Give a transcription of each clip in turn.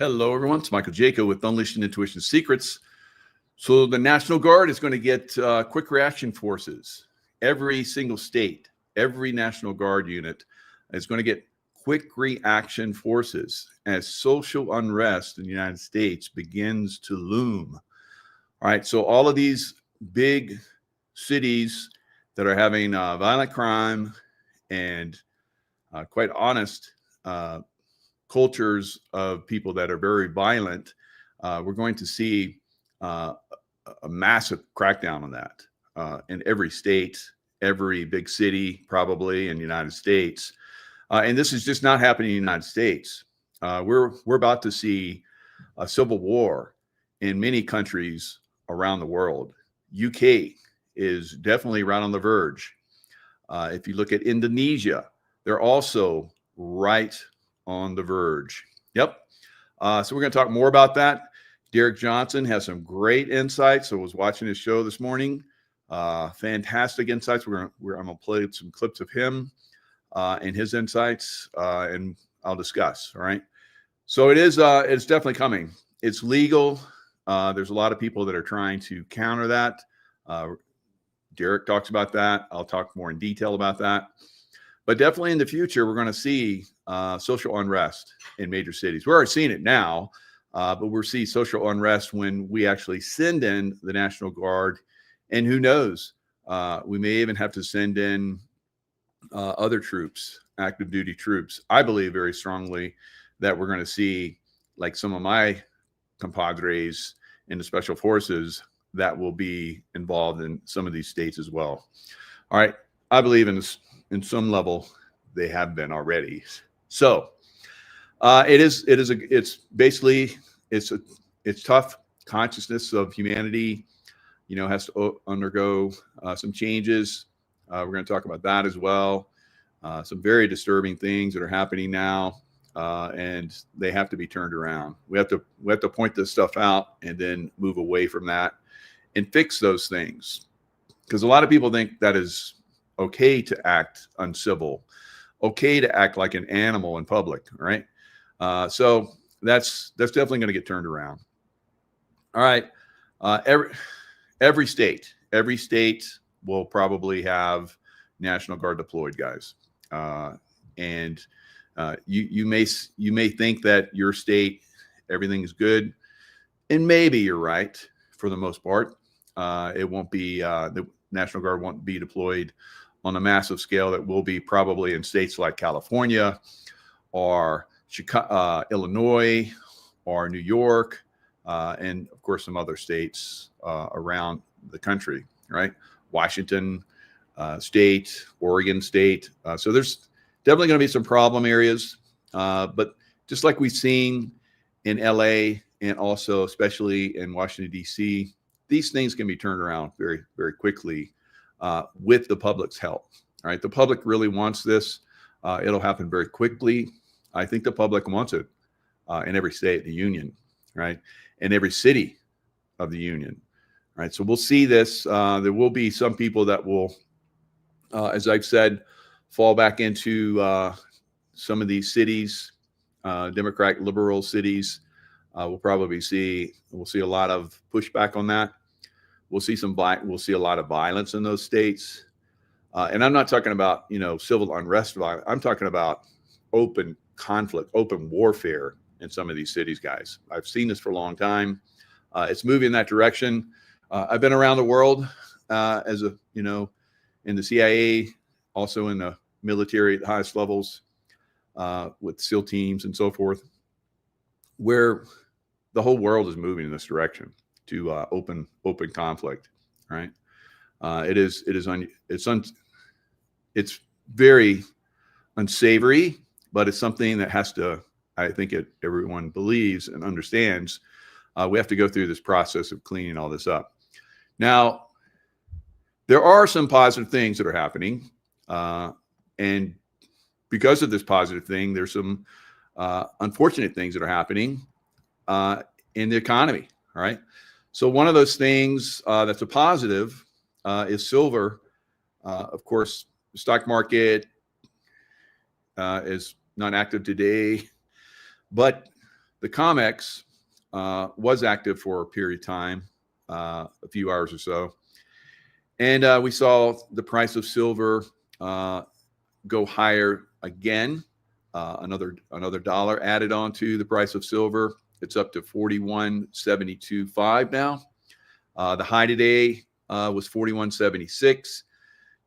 Hello, everyone. It's Michael Jaco with Unleashing Intuition Secrets. So the National Guard is going to get quick reaction forces. Every single state, every National Guard unit is going to get quick reaction forces as social unrest in the United States begins to loom. All right. So all of these big cities that are having violent crime and quite honest cultures of people that are very violent, we're going to see a massive crackdown on that in every state, every big city, probably in the United States. And this is just not happening in the United States. We're about to see a civil war in many countries around the world. UK is definitely right on the verge. If you look at Indonesia, they're also right on the verge. Yep. So we're going to talk more about that. Derek Johnson has some great insights. I was watching his show this morning. Fantastic insights. I'm going to play some clips of him and his insights, and I'll discuss. All right. So it's definitely coming. It's legal. There's a lot of people that are trying to counter that. Derek talks about that. I'll talk more in detail about that. But definitely in the future, we're going to see social unrest in major cities. We're already seeing it now, but we'll see social unrest when we actually send in the National Guard. And who knows, we may even have to send in other troops, active duty troops. I believe very strongly that we're going to see, like some of my compadres in the special forces, that will be involved in some of these states as well. All right. I believe in this. In some level, they have been already. So it's basically tough. Consciousness of humanity, has to undergo some changes. We're going to talk about that as well. Some very disturbing things that are happening now, and they have to be turned around. We have to point this stuff out and then move away from that and fix those things, because a lot of people think that is okay to act uncivil, okay to act like an animal in public, right? So that's definitely going to get turned around. All right. Every state will probably have National Guard deployed, guys. And you may think that your state, everything is good, and maybe you're right for the most part. It won't be the National Guard won't be deployed on a massive scale. That will be probably in states like California or Chicago, Illinois, or New York, and of course some other states around the country, right? Washington State, Oregon State. So there's definitely going to be some problem areas, but just like we've seen in LA and also especially in Washington, D.C., these things can be turned around very, very quickly with the public's help. All right. The public really wants this. It'll happen very quickly. I think the public wants it in every state of the union, right? In every city of the union, right? So we'll see this. There will be some people that will, as I've said, fall back into some of these cities, Democratic liberal cities. We'll see a lot of pushback on that. We'll see a lot of violence in those states. And I'm not talking about, civil unrest violence. I'm talking about open conflict, open warfare in some of these cities, guys. I've seen this for a long time. It's moving in that direction. I've been around the world in the CIA, also in the military at the highest levels, with SEAL teams and so forth, where the whole world is moving in this direction to open conflict, right? It's very unsavory, but it's something that has to, I think everyone believes and understands. We have to go through this process of cleaning all this up. Now, there are some positive things that are happening, and because of this positive thing, there's some unfortunate things that are happening in the economy. All right. So one of those things that's a positive is silver. Of course, the stock market is not active today, but the COMEX was active for a period of time, a few hours or so. And we saw the price of silver go higher again. Another dollar added on to the price of silver. It's up to 41.72.5 now. The high today was 41.76.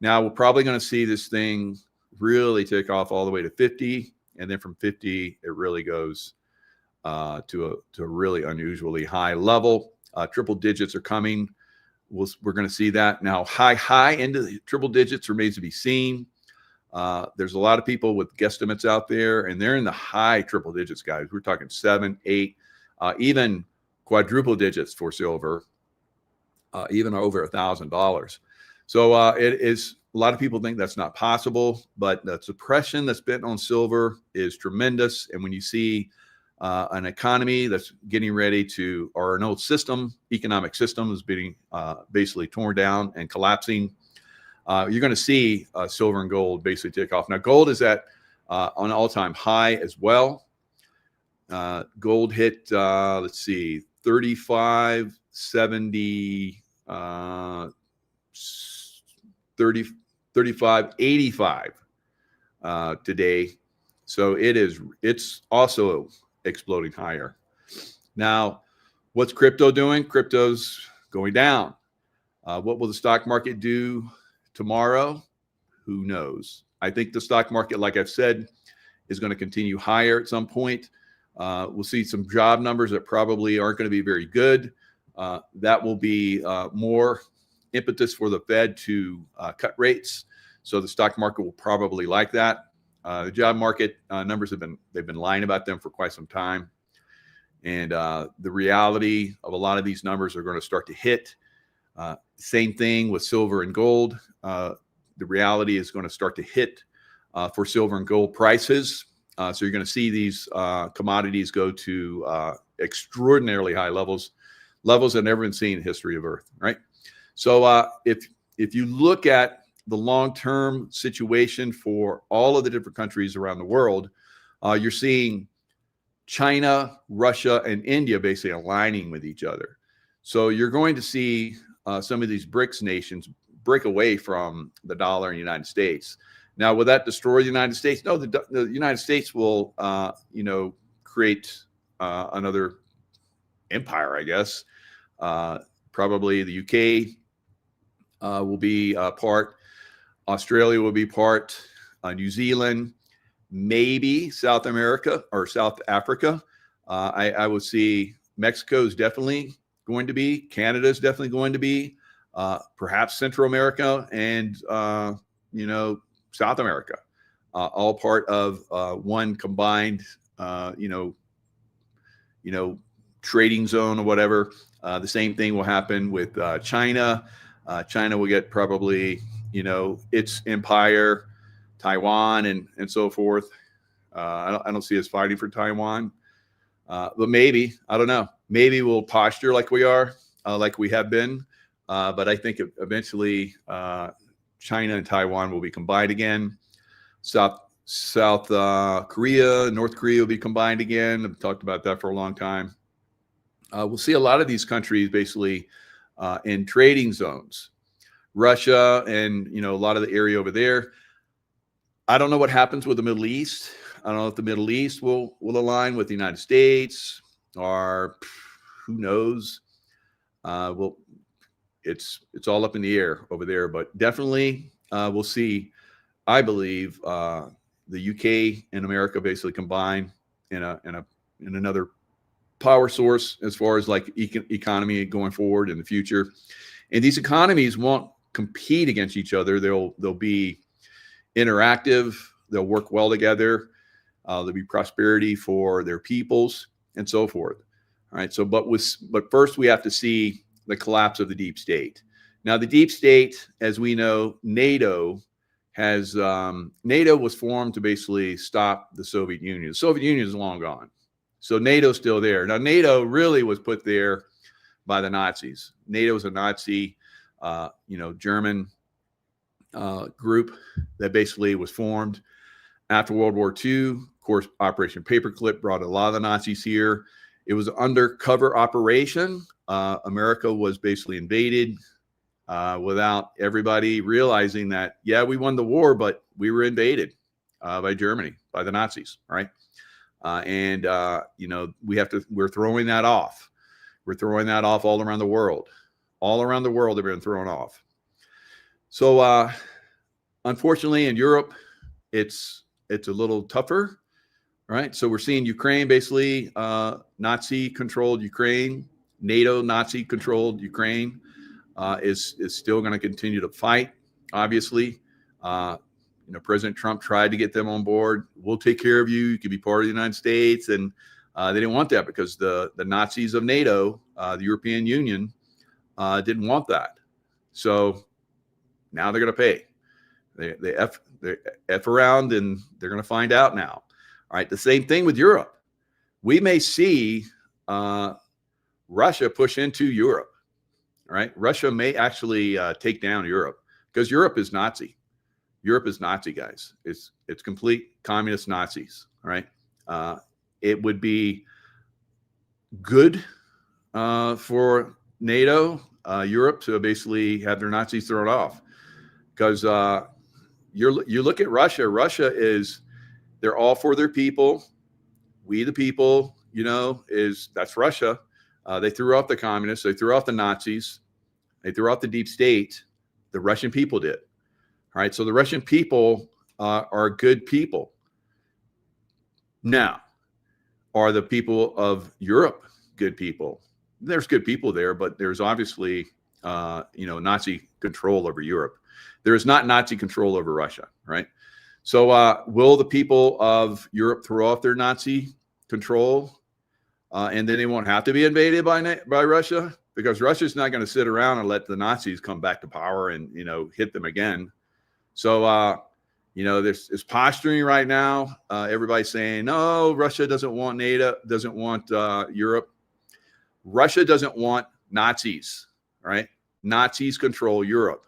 Now we're probably going to see this thing really take off all the way to 50, and then from 50 it really goes to a really unusually high level. Triple digits are coming. We're going to see that now. High into the triple digits remains to be seen. There's a lot of people with guesstimates out there, and they're in the high triple digits, guys. We're talking 7, 8, even quadruple digits for silver, even over $1,000. So it is. A lot of people think that's not possible, but the suppression that's been on silver is tremendous. And when you see an economy that's getting ready to, or an old system, economic system is being basically torn down and collapsing, you're going to see silver and gold basically take off. Now, gold is at on an all-time high as well. Gold hit, let's see, 35.70, 35.85 today. So it's also exploding higher. Now, what's crypto doing? Crypto's going down. What will the stock market do tomorrow? Who knows? I think the stock market, like I've said, is going to continue higher at some point. We'll see some job numbers that probably aren't going to be very good. That will be more impetus for the Fed to cut rates. So the stock market will probably like that. The job market numbers they've been lying about them for quite some time. And the reality of a lot of these numbers are going to start to hit. Same thing with silver and gold. The reality is going to start to hit for silver and gold prices. So you're going to see these commodities go to extraordinarily high levels that never been seen in the history of Earth, right? So if you look at the long-term situation for all of the different countries around the world, you're seeing China, Russia, and India basically aligning with each other. So you're going to see some of these BRICS nations break away from the dollar in the United States. Now, will that destroy the United States? No, the United States will, create another empire, I guess. Probably the UK will be part. Australia will be part. New Zealand, maybe South America or South Africa. I would see Mexico is definitely going to be. Canada is definitely going to be. Perhaps Central America and South America, all part of one combined, trading zone or whatever. The same thing will happen with China. China will get probably, its empire, Taiwan, and so forth. I don't see us fighting for Taiwan, but maybe, I don't know. Maybe we'll posture like we are, like we have been. But I think eventually China and Taiwan will be combined again. South Korea, North Korea will be combined again. I've talked about that for a long time. We'll see a lot of these countries basically in trading zones. Russia and a lot of the area over there. I don't know what happens with the Middle East. I don't know if the Middle East will align with the United States, or who knows. Well, it's all up in the air over there, but definitely we'll see. I believe the UK and America basically combine in another power source as far as like economy going forward in the future. And these economies won't compete against each other. They'll be interactive. They'll work well together. There'll be prosperity for their peoples and so forth. All right. So, but first we have to see the collapse of the deep state. Now, the deep state, as we know, NATO was formed to basically stop the Soviet Union. The Soviet Union is long gone. So NATO's still there. Now, NATO really was put there by the Nazis. NATO is a Nazi, German group that basically was formed after World War II. Of course, Operation Paperclip brought a lot of the Nazis here. It was an undercover operation. America was basically invaded without everybody realizing that, yeah, we won the war, but we were invaded by Germany, by the Nazis, right? You know, we're throwing that off. We're throwing that off all around the world. All around the world, they've been thrown off. So, unfortunately, in Europe, it's a little tougher, right? So we're seeing Ukraine, basically Nazi-controlled Ukraine, NATO Nazi-controlled Ukraine is still going to continue to fight. Obviously, you know, President Trump tried to get them on board. We'll take care of you. You can be part of the United States, and they didn't want that because the Nazis of NATO, the European Union, didn't want that. So now they're going to pay. They F around, and they're going to find out now. All right. The same thing with Europe. We may see Russia push into Europe. All right. Russia may actually take down Europe because Europe is Nazi. Europe is Nazi, guys. It's complete communist Nazis. All right. It would be good for NATO, Europe, to basically have their Nazis thrown off, because you look at Russia. Russia they're all for their people. We the people, you know, that's Russia. They threw off the communists. They threw off the Nazis. They threw off the deep state. The Russian people did. All right. So the Russian people are good people. Now, are the people of Europe good people? There's good people there, but there's obviously, you know, Nazi control over Europe. There is not Nazi control over Russia, right? So will the people of Europe throw off their Nazi control, and then they won't have to be invaded by Russia? Because Russia's not going to sit around and let the Nazis come back to power and, you know, hit them again. So, you know, there's posturing right now. Everybody's saying, no, Russia doesn't want NATO, doesn't want Europe. Russia doesn't want Nazis, right? Nazis control Europe.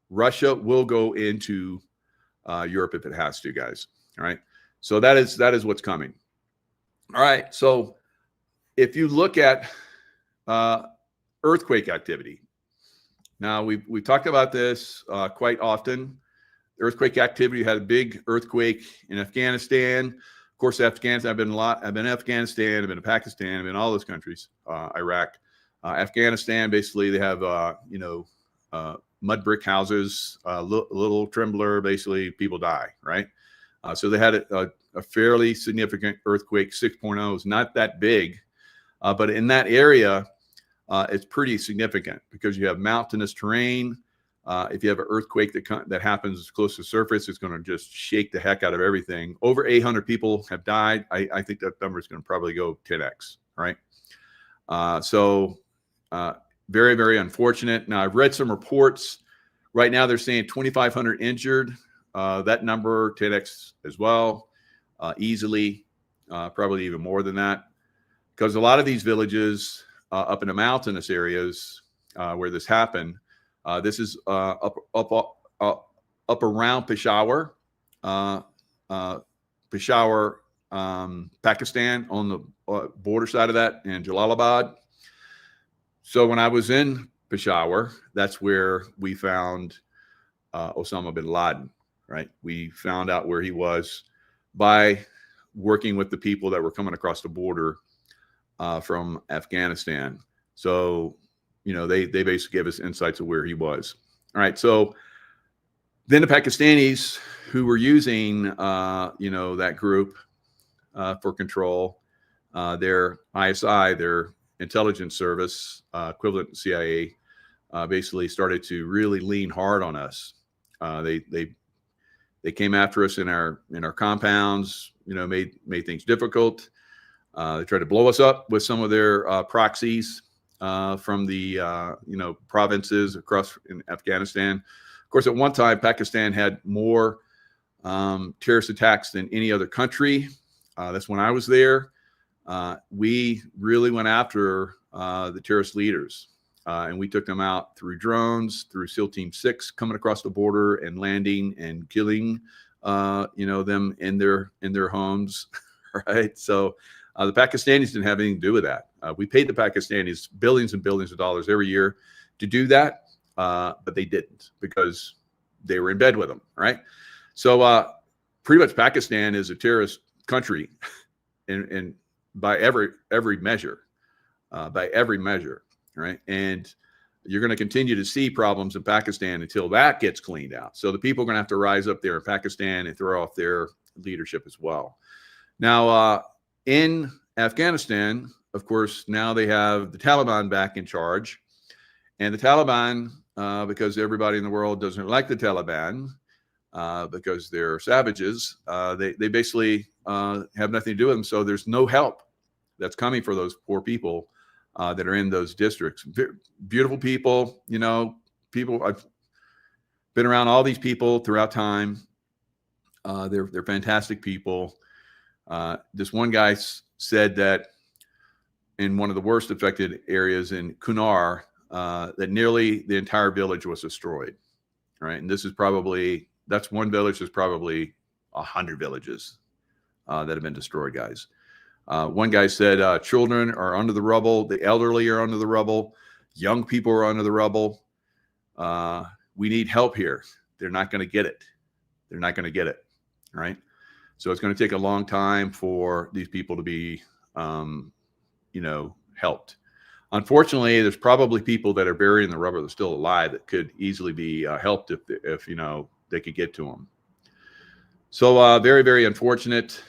Russia will go into Europe if it has to, guys. All right. So that is what's coming. All right. So if you look at earthquake activity, now we've talked about this quite often. Earthquake activity. Had a big earthquake in Afghanistan. Of course, Afghanistan. I've been in Afghanistan. I've been to Pakistan. I've been in all those countries. Iraq, Afghanistan. Basically, they have you know, mud brick houses, little trembler. Basically, people die. Right. So they had a fairly significant earthquake. 6.0 is not that big, but in that area, it's pretty significant because you have mountainous terrain. If you have an earthquake that happens close to the surface, it's going to just shake the heck out of everything. Over 800 people have died. I think that number is going to probably go 10x, right? So very, very unfortunate. Now, I've read some reports. Right now, they're saying 2,500 injured. That number, 10x as well, easily, probably even more than that. Because a lot of these villages up in the mountainous areas where this happened, this is up around Peshawar, Pakistan, on the border side of that, and Jalalabad. So when I was in Peshawar, that's where we found Osama bin Laden, right? We found out where he was by working with the people that were coming across the border from Afghanistan. So, you know, they basically gave us insights of where he was. All right. So then the Pakistanis who were using, you know, that group for control, their ISI, their intelligence service, equivalent to CIA, basically started to really lean hard on us. They came after us in our compounds, you know, made things difficult. They tried to blow us up with some of their proxies from the you know, provinces across in Afghanistan. Of course, at one time, Pakistan had more terrorist attacks than any other country. That's when I was there. We really went after the terrorist leaders, and we took them out through drones, through SEAL Team 6 coming across the border and landing and killing, you know, them in their homes. right? So the Pakistanis didn't have anything to do with that. We paid the Pakistanis billions and billions of dollars every year to do that, but they didn't because they were in bed with them, right? So pretty much Pakistan is a terrorist country in by every measure, right? And you're going to continue to see problems in Pakistan until that gets cleaned out. So the people are going to have to rise up there in Pakistan and throw off their leadership as well. Now, in Afghanistan, of course, now they have the Taliban back in charge. And the Taliban, because everybody in the world doesn't like the Taliban, because they're savages, they basically have nothing to do with them. So there's no help that's coming for those poor people that are in those districts. Beautiful people, you know, people. I've been around all these people throughout time. They're fantastic people. This one guy said that in one of the worst affected areas in Kunar, that nearly the entire village was destroyed. Right, and that's one village. There's probably 100 villages that have been destroyed, guys. One guy said children are under the rubble, the elderly are under the rubble, young people are under the rubble. We need help here. They're not going to get it. They're not going to get it, right? So it's going to take a long time for these people to be, helped. Unfortunately, there's probably people that are buried in the rubble that are still alive that could easily be helped if they could get to them. So very, very unfortunate.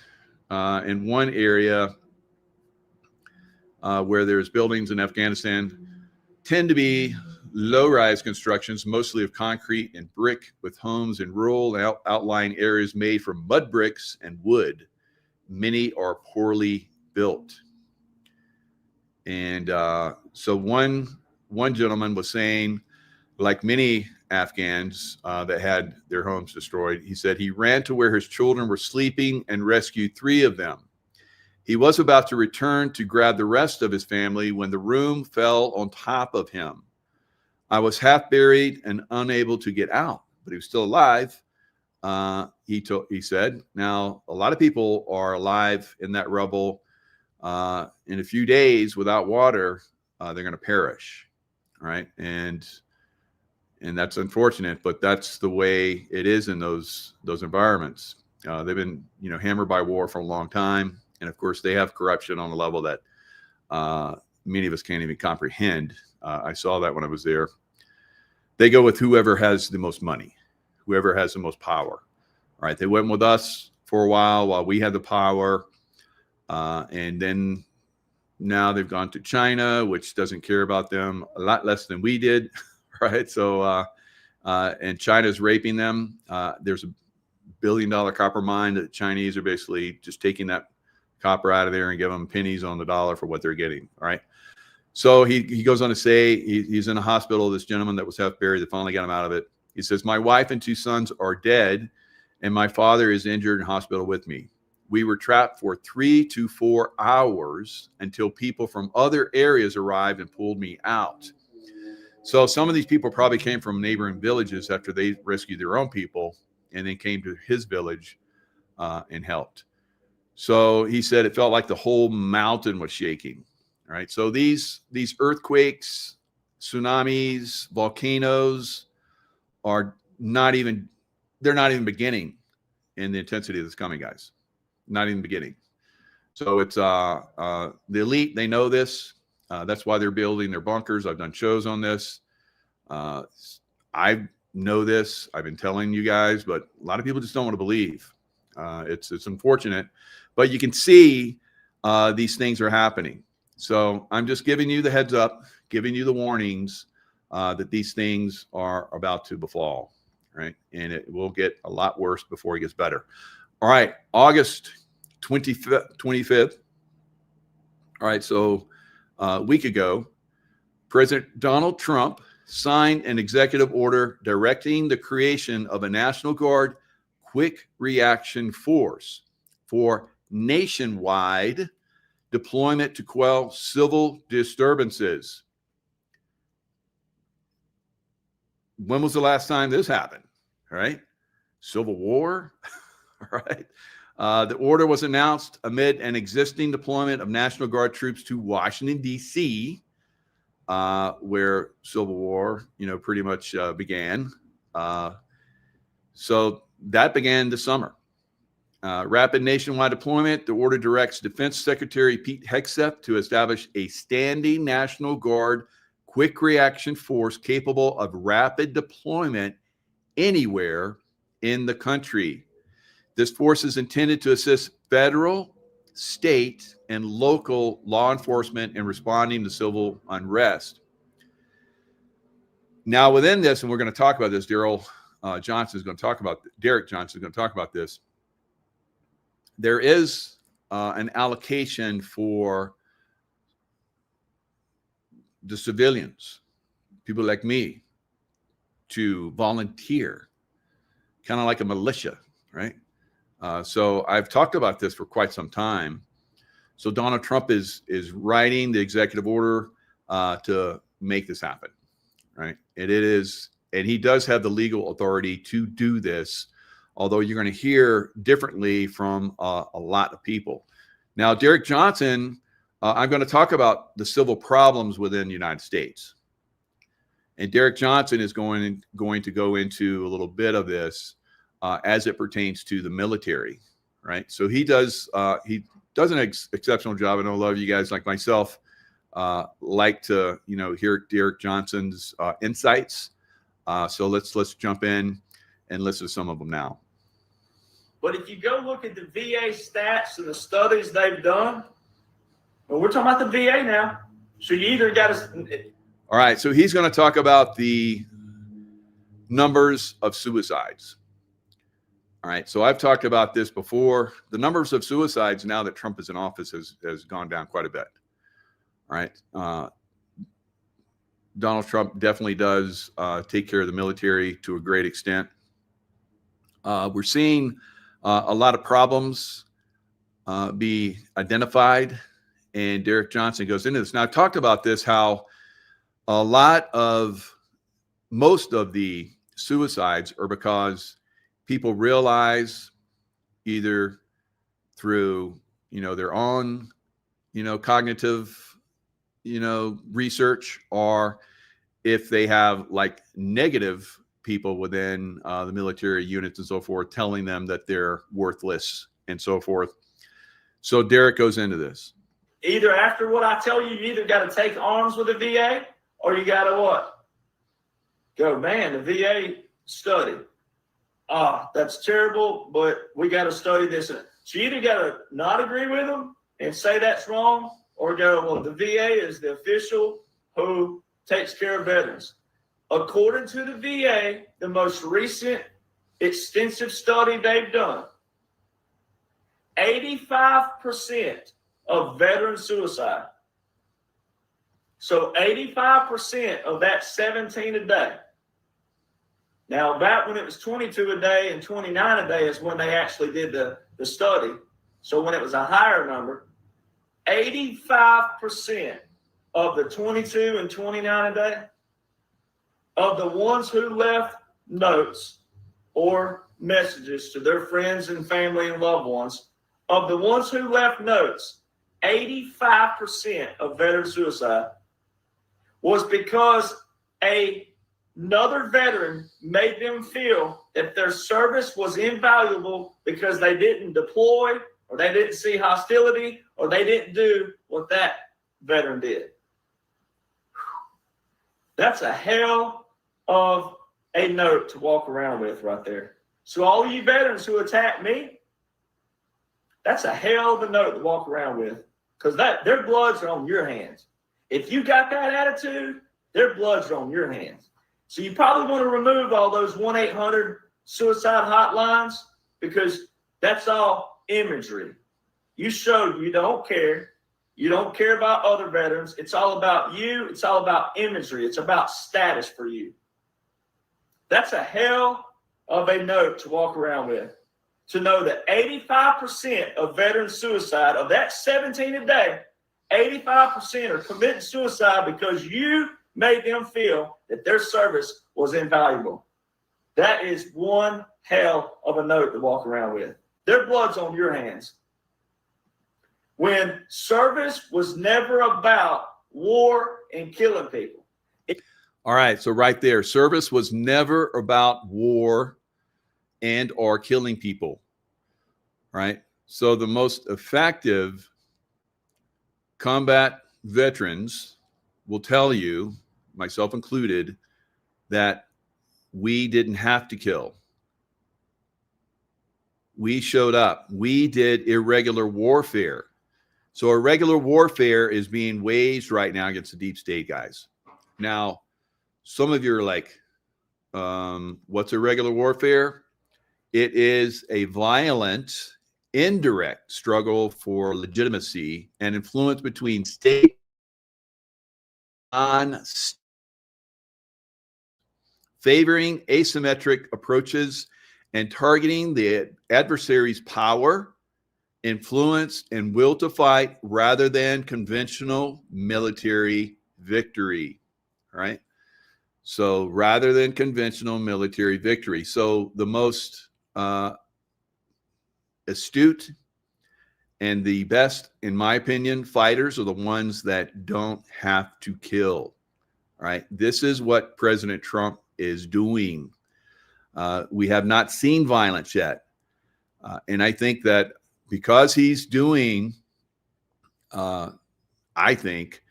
In one area where there's buildings in Afghanistan, tend to be low-rise constructions, mostly of concrete and brick, with homes in rural outlying areas made from mud bricks and wood. Many are poorly built. And so one gentleman was saying, like many Afghans that had their homes destroyed, he said he ran to where his children were sleeping and rescued 3 of them. He was about to return to grab the rest of his family when the room fell on top of him. I was half buried and unable to get out, but he was still alive. He said, now a lot of people are alive in that rubble. In a few days without water, they're going to perish, right? And that's unfortunate, but that's the way it is in those environments. They've been, hammered by war for a long time, and of course, they have corruption on a level that many of us can't even comprehend. I saw that when I was there. They go with whoever has the most money, whoever has the most power. All right, they went with us for a while we had the power. And then now they've gone to China, which doesn't care about them a lot less than we did, right? So, and China's raping them. There's a $1 billion copper mine that the Chinese are basically just taking that copper out of there and give them pennies on the dollar for what they're getting, all right? So he goes on to say he's in a hospital, this gentleman that was half buried, that finally got him out of it. He says, my wife and 2 sons are dead, and my father is injured in hospital with me. We were trapped for 3 to 4 hours until people from other areas arrived and pulled me out. So some of these people probably came from neighboring villages after they rescued their own people and then came to his village and helped. So he said it felt like the whole mountain was shaking. All right. So these earthquakes, tsunamis, volcanoes they're not even beginning in the intensity that's coming, guys. Not even beginning. So it's the elite, they know this. That's why they're building their bunkers. I've done shows on this. I know this. I've been telling you guys, but a lot of people just don't want to believe. It's unfortunate, but you can see these things are happening. So I'm just giving you the heads up, giving you the warnings that these things are about to befall, right? And it will get a lot worse before it gets better. All right, August 25th. All right, so a week ago, President Donald Trump signed an executive order directing the creation of a National Guard Quick Reaction Force for nationwide deployment to quell civil disturbances. When was the last time this happened? All right, Civil War. All right. The order was announced amid an existing deployment of National Guard troops to Washington, D.C., where Civil War, pretty much began. So that began this summer. Rapid nationwide deployment. The order directs Defense Secretary Pete Hegseth to establish a standing National Guard quick reaction force capable of rapid deployment anywhere in the country. This force is intended to assist federal, state, and local law enforcement in responding to civil unrest. Now, within this, and we're going to talk about this, Derek Johnson is going to talk about this. There is an allocation for the civilians, people like me, to volunteer, kind of like a militia, right? So I've talked about this for quite some time. So Donald Trump is writing the executive order to make this happen, right? And he does have the legal authority to do this, although you're going to hear differently from a lot of people. Now, Derek Johnson, I'm going to talk about the civil problems within the United States. And Derek Johnson is going to go into a little bit of this as it pertains to the military, right? So he does an exceptional job. I know a lot of you guys, like myself, like to hear Derek Johnson's insights. So let's jump in and listen to some of them now. But if you go look at the VA stats and the studies they've done, well, we're talking about the VA now. So you either got to. All right. So he's going to talk about the numbers of suicides. All right. So I've talked about this before. The numbers of suicides now that Trump is in office has gone down quite a bit. All right. Donald Trump definitely does take care of the military to a great extent. We're seeing a lot of problems be identified, and Derek Johnson goes into this. Now, I've talked about this, how most of the suicides are because people realize, either through, their own, cognitive, research, or if they have like negative people within the military units and so forth, telling them that they're worthless and so forth. So Derek goes into this. Either after what I tell you, you either got to take arms with the VA, or you got to what? Go, man, the VA study. That's terrible, but we got to study this. So you either got to not agree with them and say that's wrong, or go, well, the VA is the official who takes care of veterans. According to the VA, the most recent extensive study they've done, 85% of veteran suicide. So 85% of that 17 a day. Now, back when it was 22 a day and 29 a day is when they actually did the study. So when it was a higher number, 85% of the 22 and 29 a day, of the ones who left notes or messages to their friends and family and loved ones, of the ones who left notes, 85% of veteran suicide was because another veteran made them feel that their service was invaluable because they didn't deploy, or they didn't see hostility, or they didn't do what that veteran did. That's a hell of a note to walk around with right there. So all you veterans who attack me, that's a hell of a note to walk around with, because their bloods are on your hands. If you got that attitude, their bloods are on your hands. So you probably want to remove all those 1-800 suicide hotlines, because that's all imagery. You showed you don't care. You don't care about other veterans. It's all about you. It's all about imagery. It's about status for you. That's a hell of a note to walk around with. To know that 85% of veteran suicide, of that 17 a day, 85% are committing suicide because you made them feel that their service was invaluable. That is one hell of a note to walk around with. their blood's on your hands. When service was never about war and killing people. All right, so right there, service was never about war and or killing people, right? So the most effective combat veterans will tell you, myself included, that we didn't have to kill. We showed up. We did irregular warfare. So irregular warfare is being waged right now against the deep state guys. Now, some of you are like, what's irregular warfare? It is a violent, indirect struggle for legitimacy and influence between state and favoring asymmetric approaches and targeting the adversary's power, influence, and will to fight rather than conventional military victory, right? So rather than conventional military victory. So the most astute and the best, in my opinion, fighters are the ones that don't have to kill, right? This is what President Trump is doing. We have not seen violence yet. And I think that because he's doing, I think,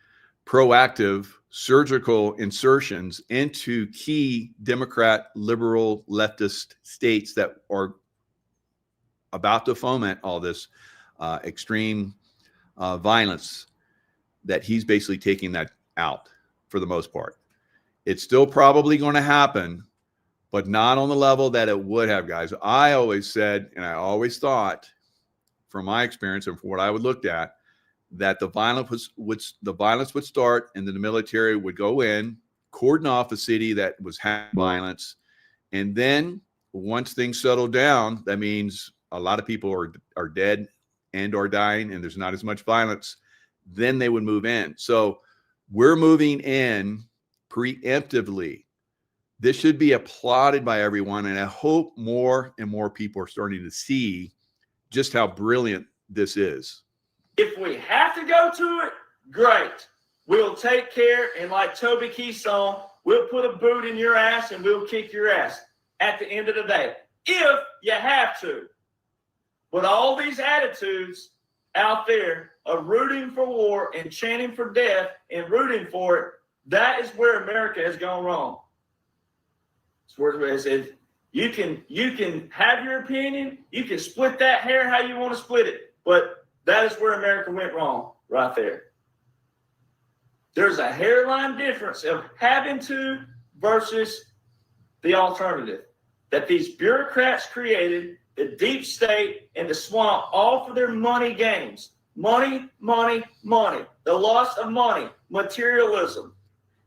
proactive surgical insertions into key Democrat, liberal, leftist states that are about to foment all this extreme violence, that he's basically taking that out for the most part. It's still probably going to happen, but not on the level that it would have, guys. I always said, and I always thought, from my experience and from what I would look at, that the violence would start, and then the military would go in, cordon off a city that was having violence, and then once things settle down, that means a lot of people are dead and are dying, and there's not as much violence, then they would move in. So we're moving in preemptively. This should be applauded by everyone, and I hope more and more people are starting to see just how brilliant this is. If we have to go to it, great. We'll take care, and like Toby Keith's song, we'll put a boot in your ass and we'll kick your ass at the end of the day, if you have to. But all these attitudes out there of rooting for war and chanting for death and rooting for it, that is where America has gone wrong. It's where it says you can have your opinion, you can split that hair how you want to split it, but that is where America went wrong right there. There's a hairline difference of having to versus the alternative that these bureaucrats created, the deep state and the swamp, all for their money games. Money, money, money. The loss of money, materialism.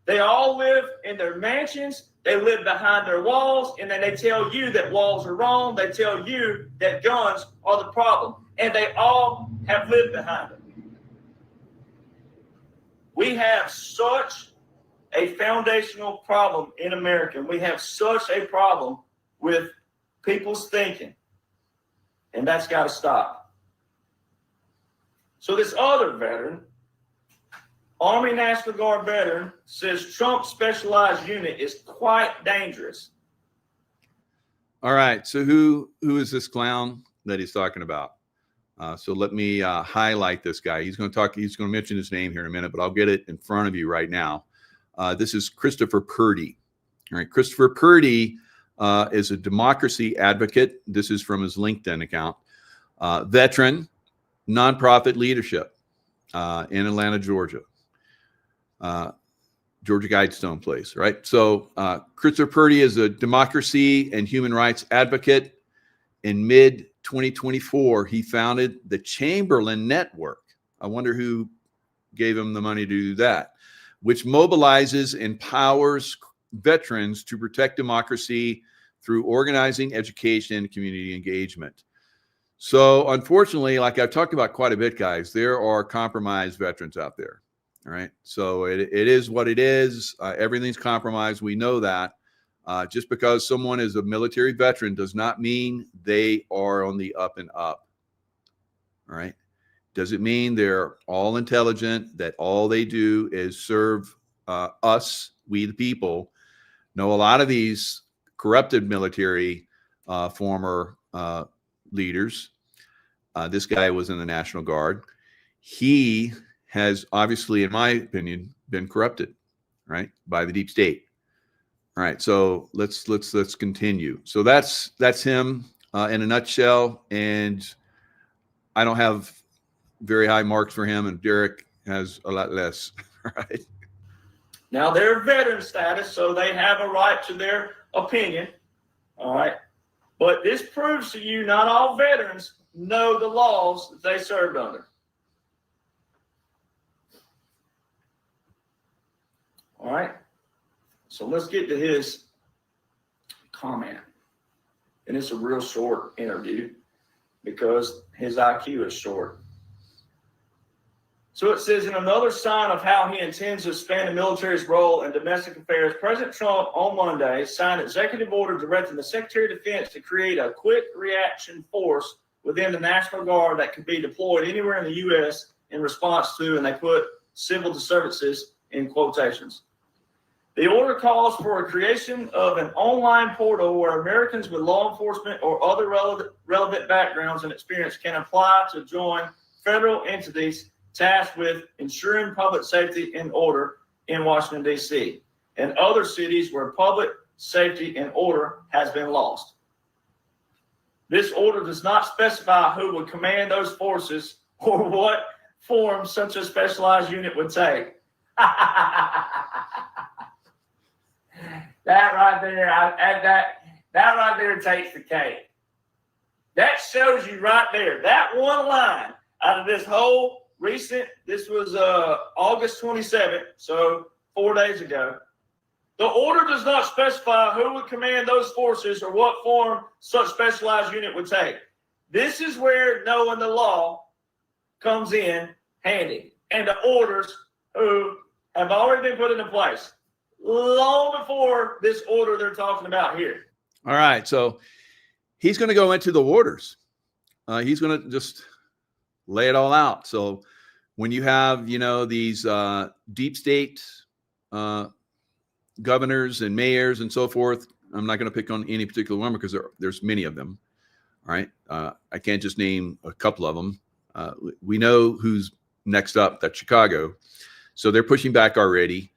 They all live in their mansions. They live behind their walls, and then they tell you that walls are wrong. They tell you that guns are the problem, and they all have lived behind them. We have such a foundational problem in America. We have such a problem with people's thinking, and that's got to stop. So this other veteran, Army National Guard veteran, says Trump's specialized unit is quite dangerous. All right, so who is this clown that he's talking about? So let me highlight this guy. He's going to mention his name here in a minute, but I'll get it in front of you right now. This is Christopher Purdy. All right, Christopher Purdy is a democracy advocate. This is from his LinkedIn account. Veteran, nonprofit leadership in Atlanta, Georgia. Georgia Guidestone place, right? So Christopher Purdy is a democracy and human rights advocate. In mid-2024, he founded the Chamberlain Network. I wonder who gave him the money to do that, which mobilizes and empowers veterans to protect democracy through organizing, education, and community engagement. So unfortunately, like I've talked about quite a bit, guys, there are compromised veterans out there. All right. So it is what it is. Everything's compromised. We know that. Just because someone is a military veteran does not mean they are on the up and up. All right. Does it mean they're all intelligent, that all they do is serve us, we the people? No, a lot of these corrupted military former leaders, this guy was in the National Guard. He has obviously, in my opinion, been corrupted, right, by the deep state. All right, so let's continue. So that's him in a nutshell, and I don't have very high marks for him, and Derek has a lot less. Right. Now they're veteran status, so they have a right to their opinion. All right, but this proves to you not all veterans know the laws that they served under. All right, so let's get to his comment. And it's a real short interview because his IQ is short. So it says, in another sign of how he intends to expand the military's role in domestic affairs, President Trump on Monday signed an executive order directing the Secretary of Defense to create a quick reaction force within the National Guard that could be deployed anywhere in the U.S. in response to, and they put civil disturbances in quotations. The order calls for a creation of an online portal where Americans with law enforcement or other relevant backgrounds and experience can apply to join federal entities tasked with ensuring public safety and order in Washington, D.C., and other cities where public safety and order has been lost. This order does not specify who would command those forces or what form such a specialized unit would take. That right there, that right there takes the cake. That shows you right there, that one line out of this whole recent, this was August 27th, so 4 days ago. The order does not specify who would command those forces or what form such specialized unit would take. This is where knowing the law comes in handy, and the orders who have already been put into place long before this order they're talking about here. All right, so he's going to go into the orders. He's going to just lay it all out. So when you have, these deep state governors and mayors and so forth, I'm not going to pick on any particular one because there's many of them. All right. I can't just name a couple of them. We know who's next up. That's Chicago. So they're pushing back already.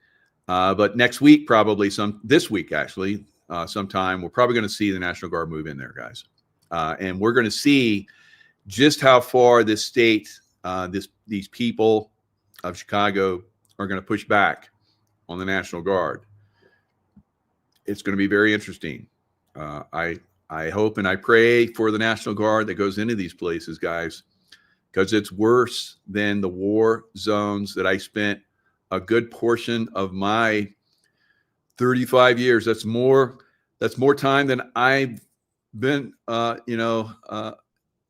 But next week, probably this week, actually, sometime, we're probably going to see the National Guard move in there, guys. And we're going to see just how far this state, these people of Chicago are going to push back on the National Guard. It's going to be very interesting. I hope and I pray for the National Guard that goes into these places, guys, because it's worse than the war zones that I spent a good portion of my 35 years. That's more time than I've been,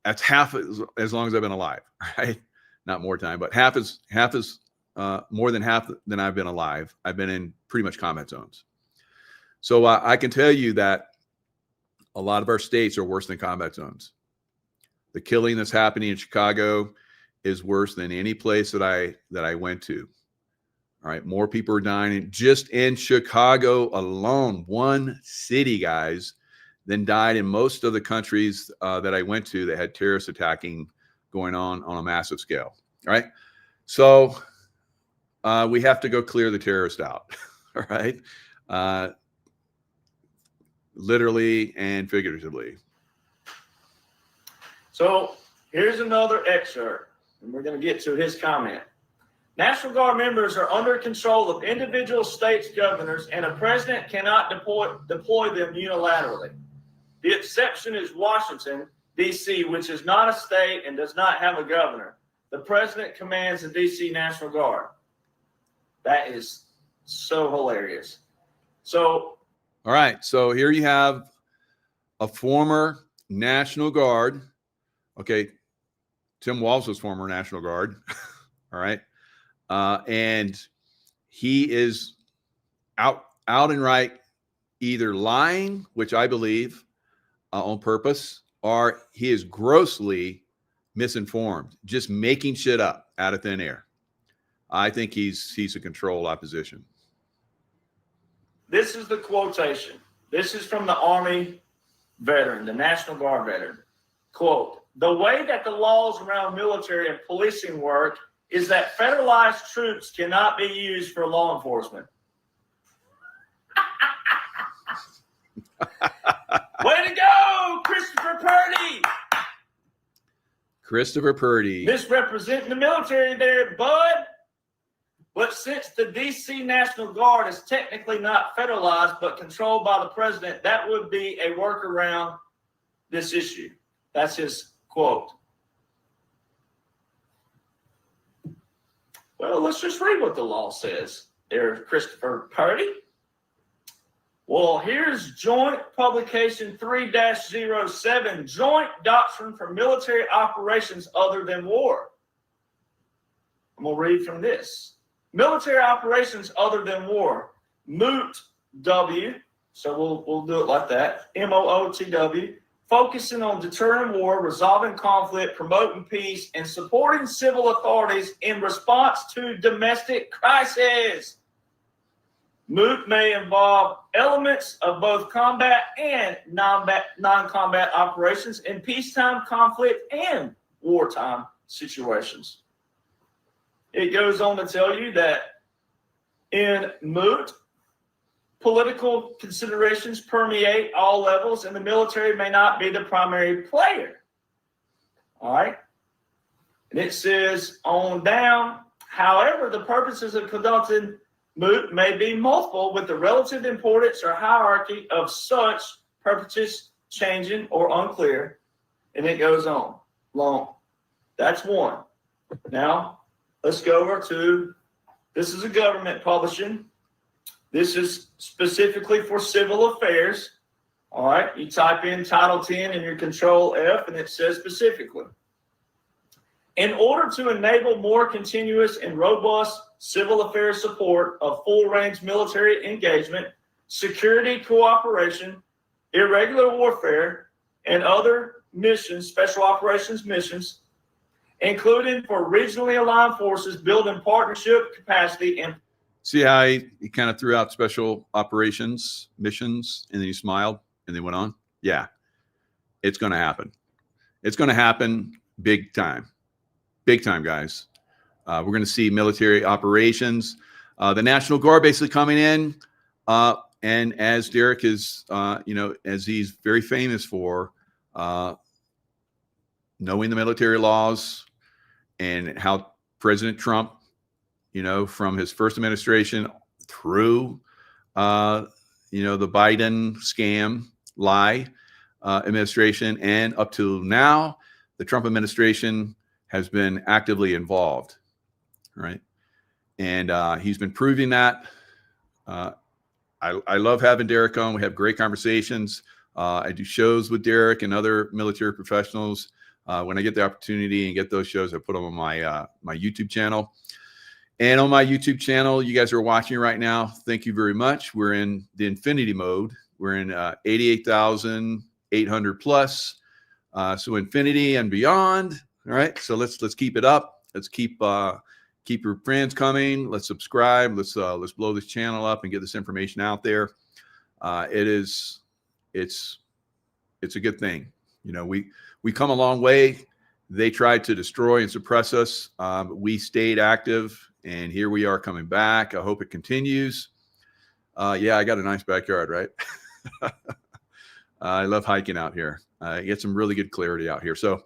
that's half as long as I've been alive, right? Not more time, but half as more than half than I've been alive. I've been in pretty much combat zones. So I can tell you that a lot of our states are worse than combat zones. The killing that's happening in Chicago is worse than any place that I went to. All right, more people are dying just in Chicago alone, one city, guys, than died in most of the countries that I went to that had terrorist attacking going on a massive scale. All right, so we have to go clear the terrorist out. All right, literally and figuratively. So here's another excerpt, and we're going to get to his comment. National Guard members are under control of individual states' governors, and a president cannot deploy them unilaterally. The exception is Washington, D.C., which is not a state and does not have a governor. The president commands the D.C. National Guard. That is so hilarious. So, all right. So here you have a former National Guard. Okay. Tim Walz was former National Guard. All right. And he is out and right either lying, which I believe on purpose, or he is grossly misinformed, just making shit up out of thin air. I think he's a controlled opposition. This is the quotation. This is from the Army veteran, the National Guard veteran. Quote, the way that the laws around military and policing work is that federalized troops cannot be used for law enforcement. Way to go, Christopher Purdy. Christopher Purdy. Misrepresenting the military there, bud. But since the DC National Guard is technically not federalized but controlled by the president, that would be a workaround this issue. That's his quote. Well, let's just read what the law says there, Christopher Purdy. Well, here's Joint Publication 3-07, Joint Doctrine for Military Operations Other Than War. I'm going to read from this. Military operations other than war, MOOTW, so we'll do it like that, MOOTW, focusing on deterring war, resolving conflict, promoting peace, and supporting civil authorities in response to domestic crises. MOOT may involve elements of both combat and non-combat operations in peacetime, conflict, and wartime situations. It goes on to tell you that in MOOT, political considerations permeate all levels, and the military may not be the primary player. All right? And it says on down, however, the purposes of conducting MOOT may be multiple, with the relative importance or hierarchy of such purposes changing or unclear. And it goes on long. That's one. Now, let's go over to, this is a government publishing. This is specifically for civil affairs. All right, you type in Title 10 and your Control F, and it says specifically, in order to enable more continuous and robust civil affairs support of full-range military engagement, security cooperation, irregular warfare, and other missions, special operations missions, including for regionally aligned forces, building partnership capacity. And see how he kind of threw out special operations missions, and then he smiled and then went on? Yeah, it's going to happen. It's going to happen big time. Big time, guys. We're going to see military operations. The National Guard basically coming in. And as Derek is, as he's very famous for, knowing the military laws and how President Trump, from his first administration through, the Biden scam lie administration and up to now, the Trump administration has been actively involved, right? And he's been proving that. I love having Derek on. We have great conversations. I do shows with Derek and other military professionals. When I get the opportunity and get those shows, I put them on my my YouTube channel. And on my YouTube channel, you guys are watching right now. Thank you very much. We're in the infinity mode. We're in 88,800 plus. So infinity and beyond. All right. So let's keep it up. Let's keep your friends coming. Let's subscribe. Let's blow this channel up and get this information out there. It's a good thing. We come a long way. They tried to destroy and suppress us. We stayed active, and here we are coming back. I hope it continues. Yeah, I got a nice backyard, right? I love hiking out here. I get some really good clarity out here. So,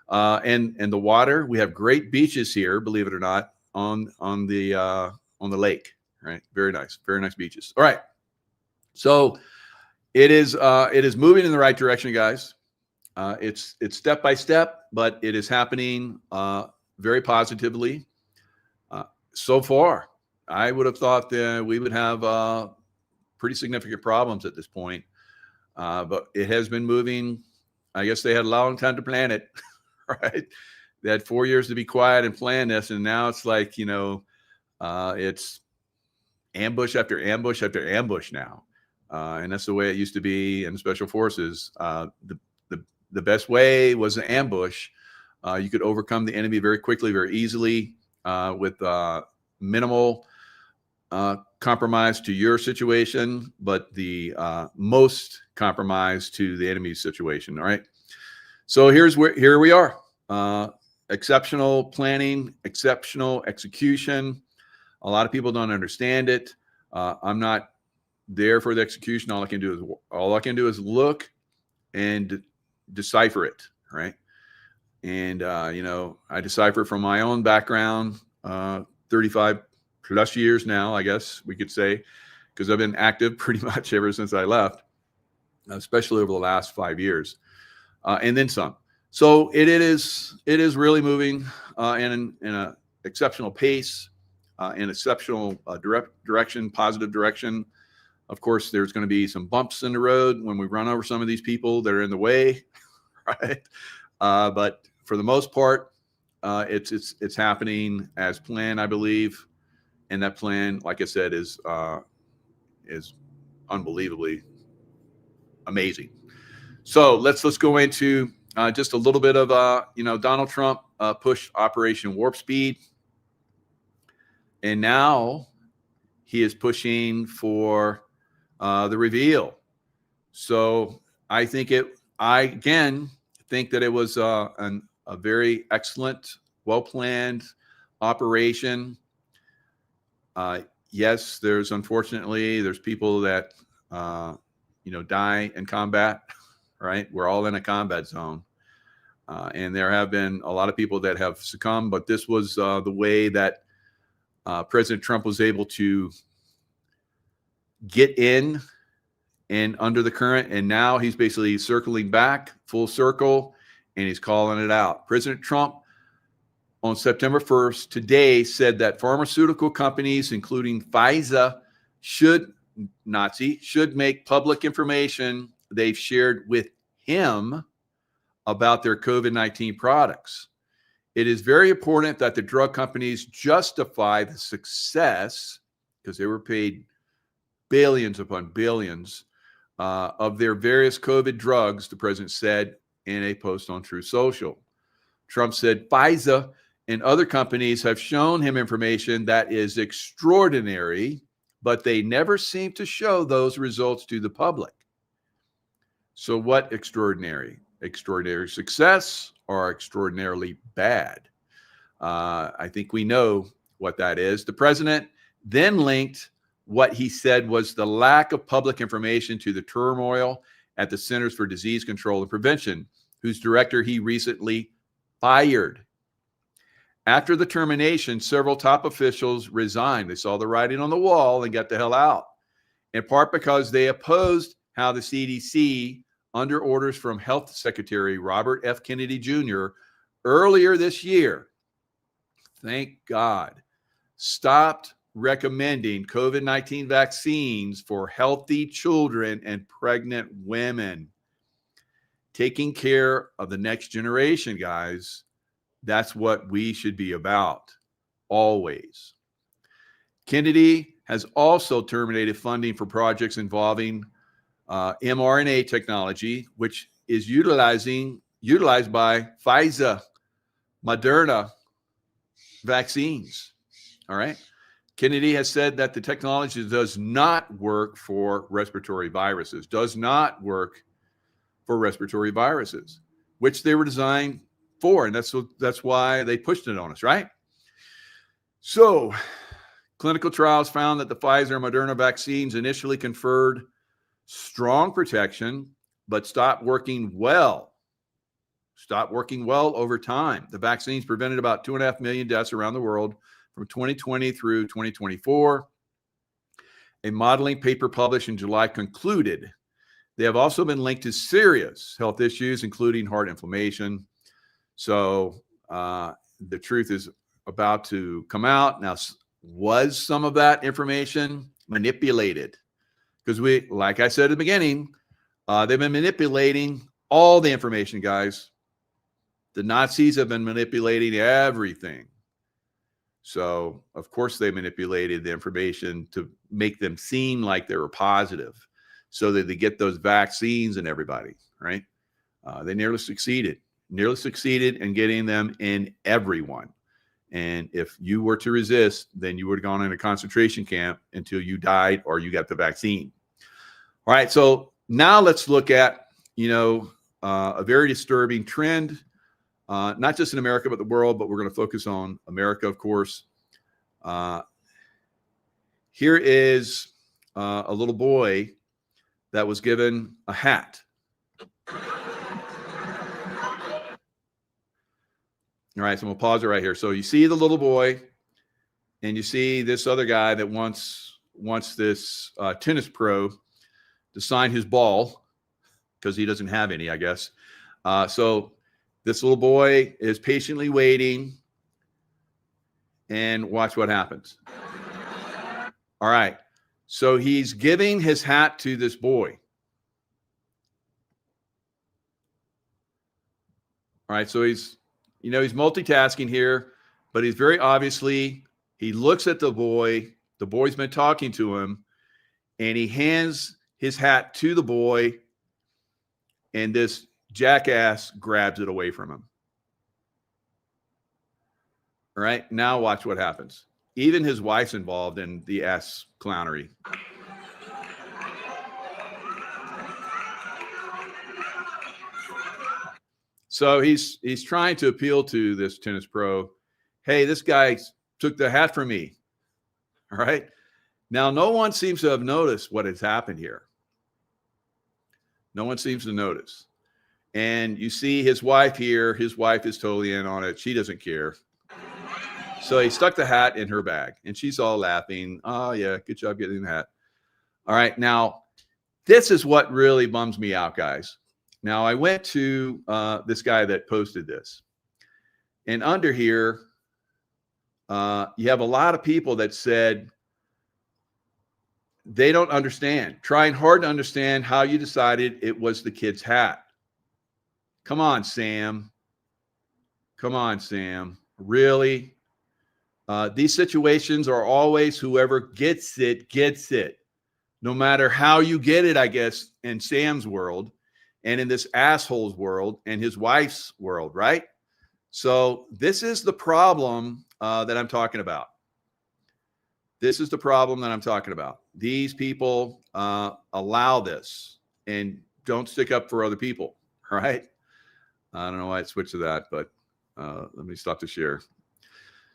and the water, we have great beaches here, believe it or not, on the lake, right? Very nice beaches. All right. So it is moving in the right direction, guys. It's step by step, but it is happening very positively. So far, I would have thought that we would have pretty significant problems at this point, but it has been moving. I guess they had a long time to plan it, right? They had 4 years to be quiet and plan this, and now it's like, it's ambush after ambush after ambush now. And that's the way it used to be in special forces. The best way was an ambush. You could overcome the enemy very quickly, very easily, with minimal compromise to your situation, but the most compromise to the enemy's situation. All right. So here we are. Exceptional planning, exceptional execution. A lot of people don't understand it. I'm not there for the execution. All I can do is look and decipher it, right? And I decipher from my own background, 35 plus years now, I guess we could say, because I've been active pretty much ever since I left, especially over the last 5 years, and then some. So it is really moving in an exceptional pace, in exceptional direction, positive direction. Of course, there's going to be some bumps in the road when we run over some of these people that are in the way, right? But for the most part, it's happening as planned, I believe, and that plan, like I said, is unbelievably amazing. So let's go into just a little bit of Donald Trump pushed Operation Warp Speed, and now he is pushing for the reveal. So I again think that it was a very excellent, well-planned operation. Yes, unfortunately there's people that die in combat, right? We're all in a combat zone. And there have been a lot of people that have succumbed, but this was the way that President Trump was able to get in and under the current, and now he's basically circling back full circle, and he's calling it out. President Trump on September 1st today said that pharmaceutical companies, including Pfizer, should make public information they've shared with him about their COVID-19 products. It is very important that the drug companies justify the success, because they were paid billions upon billions of their various COVID drugs, the president said in a post on Truth Social. Trump said Pfizer and other companies have shown him information that is extraordinary, but they never seem to show those results to the public. So what extraordinary? Extraordinary success or extraordinarily bad? I think we know what that is. The president then linked what he said was the lack of public information to the turmoil at the Centers for Disease Control and Prevention, whose director he recently fired. After the termination, several top officials resigned. They saw the writing on the wall and got the hell out, in part because they opposed how the CDC, under orders from Health Secretary Robert F. Kennedy Jr. earlier this year, thank God, stopped recommending COVID-19 vaccines for healthy children and pregnant women. Taking care of the next generation, guys. That's what we should be about, always. Kennedy has also terminated funding for projects involving mRNA technology, which is utilized by Pfizer, Moderna vaccines. All right. Kennedy has said that the technology does not work for respiratory viruses, which they were designed for, and that's why they pushed it on us, right? So, clinical trials found that the Pfizer and Moderna vaccines initially conferred strong protection, but stopped working well over time. The vaccines prevented about 2.5 million deaths around the world from 2020 through 2024. A modeling paper published in July concluded they have also been linked to serious health issues, including heart inflammation. So the truth is about to come out. Now, was some of that information manipulated? Because like I said at the beginning, they've been manipulating all the information, guys. The Nazis have been manipulating everything. So, of course, they manipulated the information to make them seem like they were positive. so that they get those vaccines in everybody, right? They nearly succeeded in getting them in everyone. And if you were to resist, then you would have gone in a concentration camp until you died or you got the vaccine. All right, so now let's look at, a very disturbing trend, not just in America, but the world, but we're going to focus on America, of course. Here is a little boy that was given a hat. All right, so I'm going to pause it right here. So you see the little boy, and you see this other guy that wants this tennis pro to sign his ball because he doesn't have any, I guess. So this little boy is patiently waiting, and watch what happens. All right, so he's giving his hat to this boy. All right, so he's multitasking here, but he's very obviously, he looks at the boy. The boy's been talking to him, and he hands his hat to the boy, and this jackass grabs it away from him. All right, now watch what happens. Even his wife's involved in the ass clownery. So he's trying to appeal to this tennis pro. Hey, this guy took the hat from me. All right. Now, no one seems to have noticed what has happened here. No one seems to notice. And you see his wife here. His wife is totally in on it. She doesn't care. So he stuck the hat in her bag, and she's all laughing. Oh, yeah, good job getting the hat. All right. Now, this is what really bums me out, guys. Now, I went to this guy that posted this. And under here, you have a lot of people that said they don't understand, trying hard to understand how you decided it was the kid's hat. Come on, Sam. Come on, Sam. Really? These situations are always whoever gets it, gets it. No matter how you get it, I guess, in Sam's world. And in this asshole's world and his wife's world, right? So this is the problem that I'm talking about. This is the problem that I'm talking about. These people allow this and don't stick up for other people, right? I don't know why I switched to that, but let me stop the share.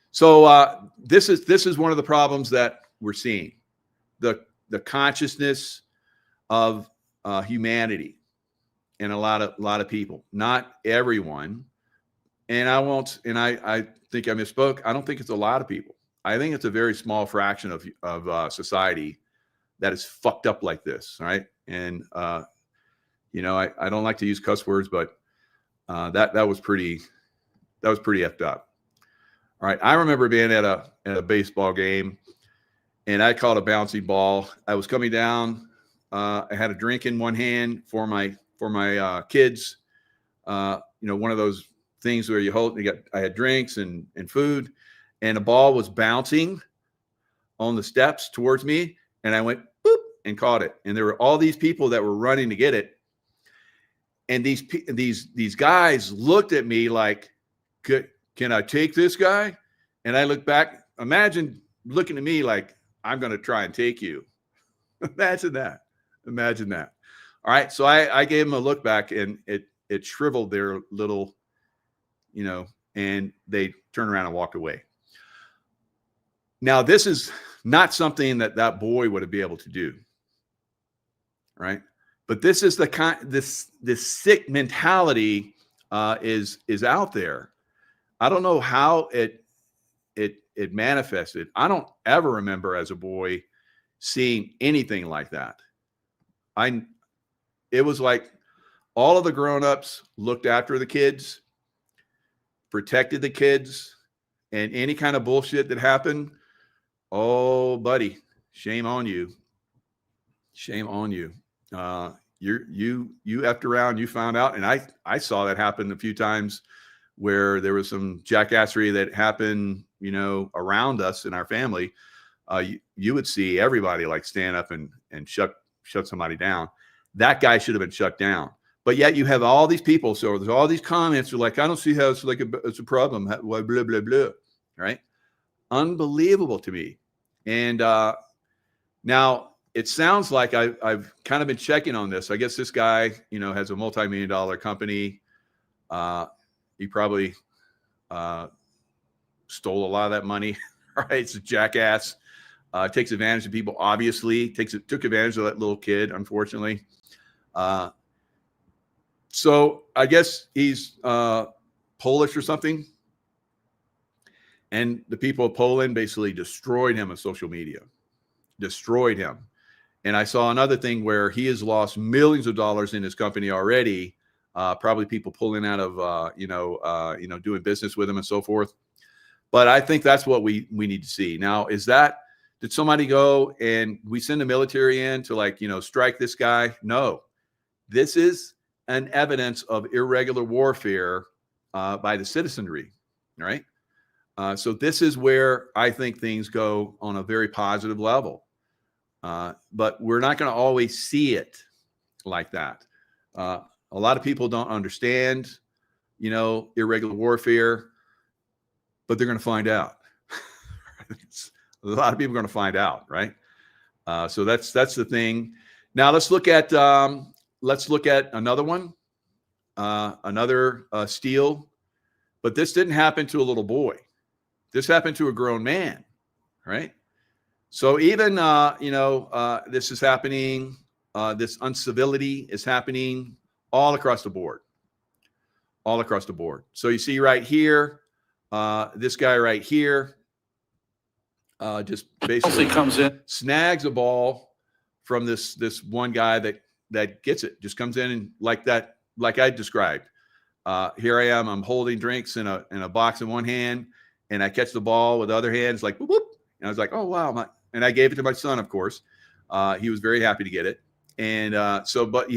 So this is one of the problems that we're seeing. The consciousness of humanity. And a lot of people, not everyone. And I think I misspoke. I don't think it's a lot of people. I think it's a very small fraction of society that is fucked up like this. Right. And, I don't like to use cuss words, but that was pretty effed up. All right. I remember being at a baseball game, and I caught a bouncy ball. I was coming down. I had a drink in one hand for my kids, one of those things where you hold. I had drinks and food, and a ball was bouncing on the steps towards me, and I went boop and caught it. And there were all these people that were running to get it, and these guys looked at me like, "Can I take this guy?" And I looked back. Imagine looking at me like, "I'm going to try and take you." Imagine that. Imagine that. All right. So I gave them a look back, and it shriveled their little, and they turned around and walked away. Now, this is not something that boy would be able to do. Right. But this is this sick mentality is out there. I don't know how it manifested. I don't ever remember as a boy seeing anything like that. It was like all of the grown-ups looked after the kids, protected the kids, and any kind of bullshit that happened, oh, buddy, shame on you. Shame on you. You effed around, you found out. And I saw that happen a few times where there was some jackassery that happened, around us in our family. You would see everybody like stand up and shut shut somebody down. That guy should have been shut down. But yet you have all these people. So there's all these comments are like, I don't see how it's like it's a problem. Blah, blah, blah, blah. Right? Unbelievable to me. And now it sounds like I've kind of been checking on this. I guess this guy, has a multi-million-dollar company. He probably stole a lot of that money. Right? It's a jackass. Takes advantage of people. Obviously, took advantage of that little kid. Unfortunately. So I guess he's Polish or something. And the people of Poland basically destroyed him on social media. Destroyed him. And I saw another thing where he has lost millions of dollars in his company already. Probably people pulling out of, doing business with him and so forth. But I think that's what we need to see. Now, did somebody go and we send the military in to strike this guy? No. This is an evidence of irregular warfare by the citizenry, right? So this is where I think things go on a very positive level. But we're not going to always see it like that. A lot of people don't understand, irregular warfare, but they're going to find out. A lot of people are going to find out, right? So that's the thing. Now let's look at another one, another steal, but this didn't happen to a little boy. This happened to a grown man, right? So even this is happening. This uncivility is happening all across the board. All across the board. So you see right here, this guy right here, just basically comes in, snags a ball from this one guy that gets it. Just comes in and like that, like I described. Here I am. I'm holding drinks in a box in one hand, and I catch the ball with the other hand. It's like whoop, whoop. And I was like, oh wow, and I gave it to my son. Of course, he was very happy to get it. And but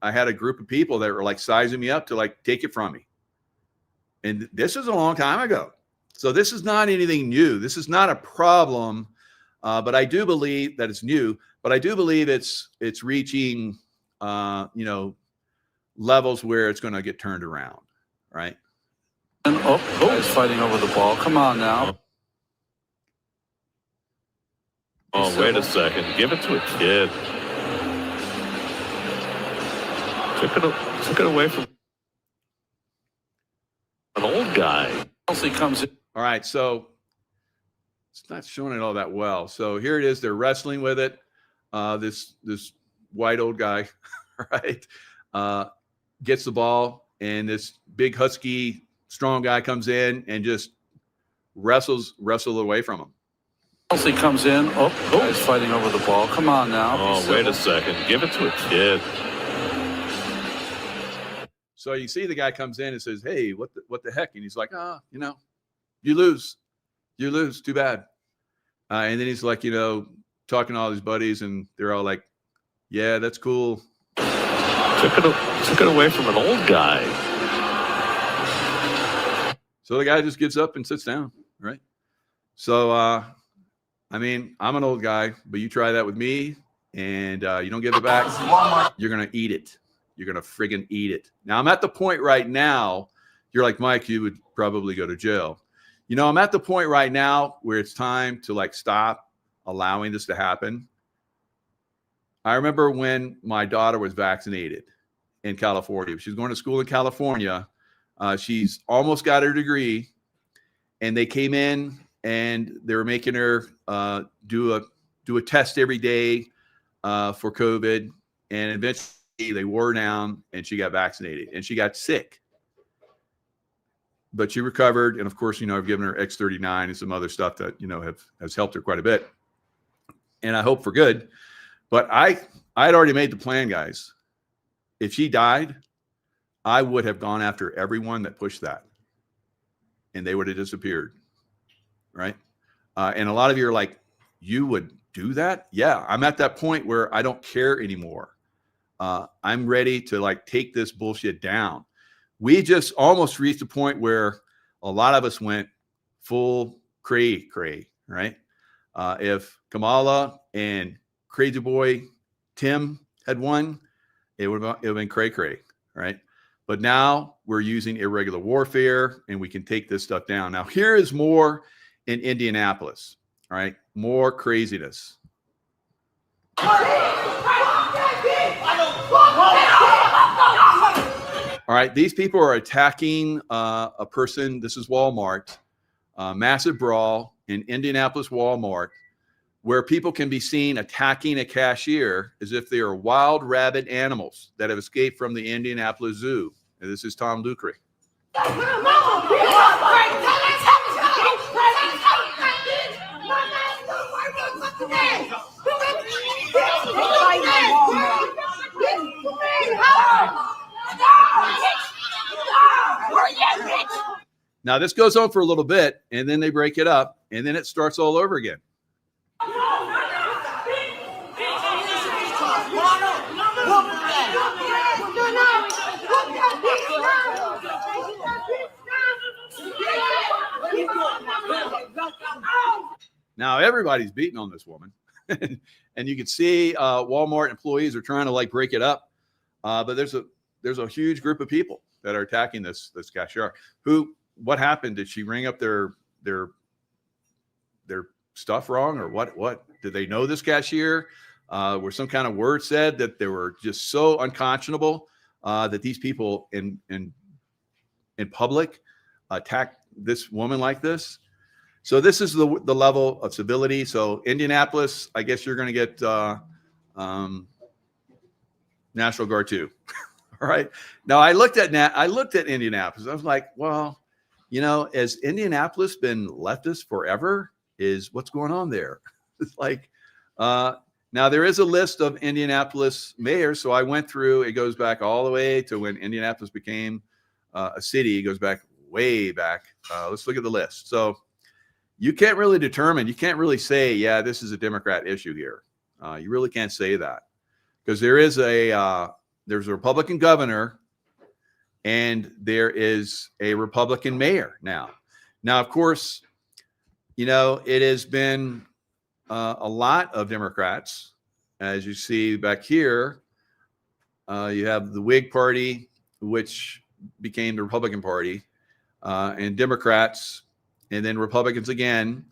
I had a group of people that were like sizing me up to take it from me. And this is a long time ago. So this is not anything new. This is not a problem, but I do believe that it's new. But I do believe it's reaching, levels where it's going to get turned around, right? And he's fighting over the ball. Come on now. Oh, wait a second. Give it to a kid. Took it away from an old guy. Chelsea comes in. All right, so it's not showing it all that well. So here it is. They're wrestling with it. This white old guy, right, gets the ball, and this big husky, strong guy comes in and just wrestle away from him. Chelsea comes in. He's fighting over the ball. Come on now. Oh, wait a second. Give it to a kid. So you see the guy comes in and says, hey, what the heck? And he's like, you lose. Too bad. And then he's like, talking to all his buddies, and they're all like, yeah, that's cool. Took it away from an old guy. So the guy just gets up and sits down, right? So, I'm an old guy, but you try that with me, and you don't give it back, you're going to eat it. You're going to friggin' eat it. Now, I'm at the point right now, you're like, Mike, you would probably go to jail. I'm at the point right now where it's time to stop allowing this to happen. I remember when my daughter was vaccinated in California. She's going to school in California. She's almost got her degree, and they came in and they were making her do a test every day for COVID, and eventually they wore her down, and she got vaccinated, and she got sick. But she recovered, and of course, I've given her X39 and some other stuff that has helped her quite a bit, and I hope for good. But I had already made the plan, guys. If she died, I would have gone after everyone that pushed that, and they would have disappeared, right? And a lot of you are like, you would do that? Yeah, I'm at that point where I don't care anymore. I'm ready to take this bullshit down. We just almost reached a point where a lot of us went full cray, right? If Kamala and Crazy Boy Tim had won, it would have been cray-cray, right? But now we're using irregular warfare, and we can take this stuff down. Now, here is more in Indianapolis, all right? More craziness. All right, these people are attacking a person. This is Walmart. Massive brawl in Indianapolis Walmart, where people can be seen attacking a cashier as if they are wild rabid animals that have escaped from the Indianapolis Zoo. And this is Tom Lucre. Now, this goes on for a little bit, and then they break it up, and then it starts all over again. Now, everybody's beating on this woman. And you can see Walmart employees are trying to like break it up. But there's a huge group of people that are attacking this cashier. What happened? Did she ring up their stuff wrong, or what? Did they know this cashier? Were some kind of word said that they were just so unconscionable that these people in public attack this woman like this? So this is the level of civility. So Indianapolis, I guess you're going to get National Guard too. All right. Now I looked at Indianapolis. I was like, well, has Indianapolis been leftist forever? Is what's going on there? It's like, now there is a list of Indianapolis mayors. So I went through, it goes back all the way to when Indianapolis became a city. It goes back way back. Let's look at the list. So you can't really say, yeah, this is a Democrat issue here. You really can't say that, because there's a Republican governor and there is a Republican mayor now. Now, of course, it has been a lot of Democrats. As you see back here, you have the Whig Party, which became the Republican Party, and Democrats, and then Republicans again,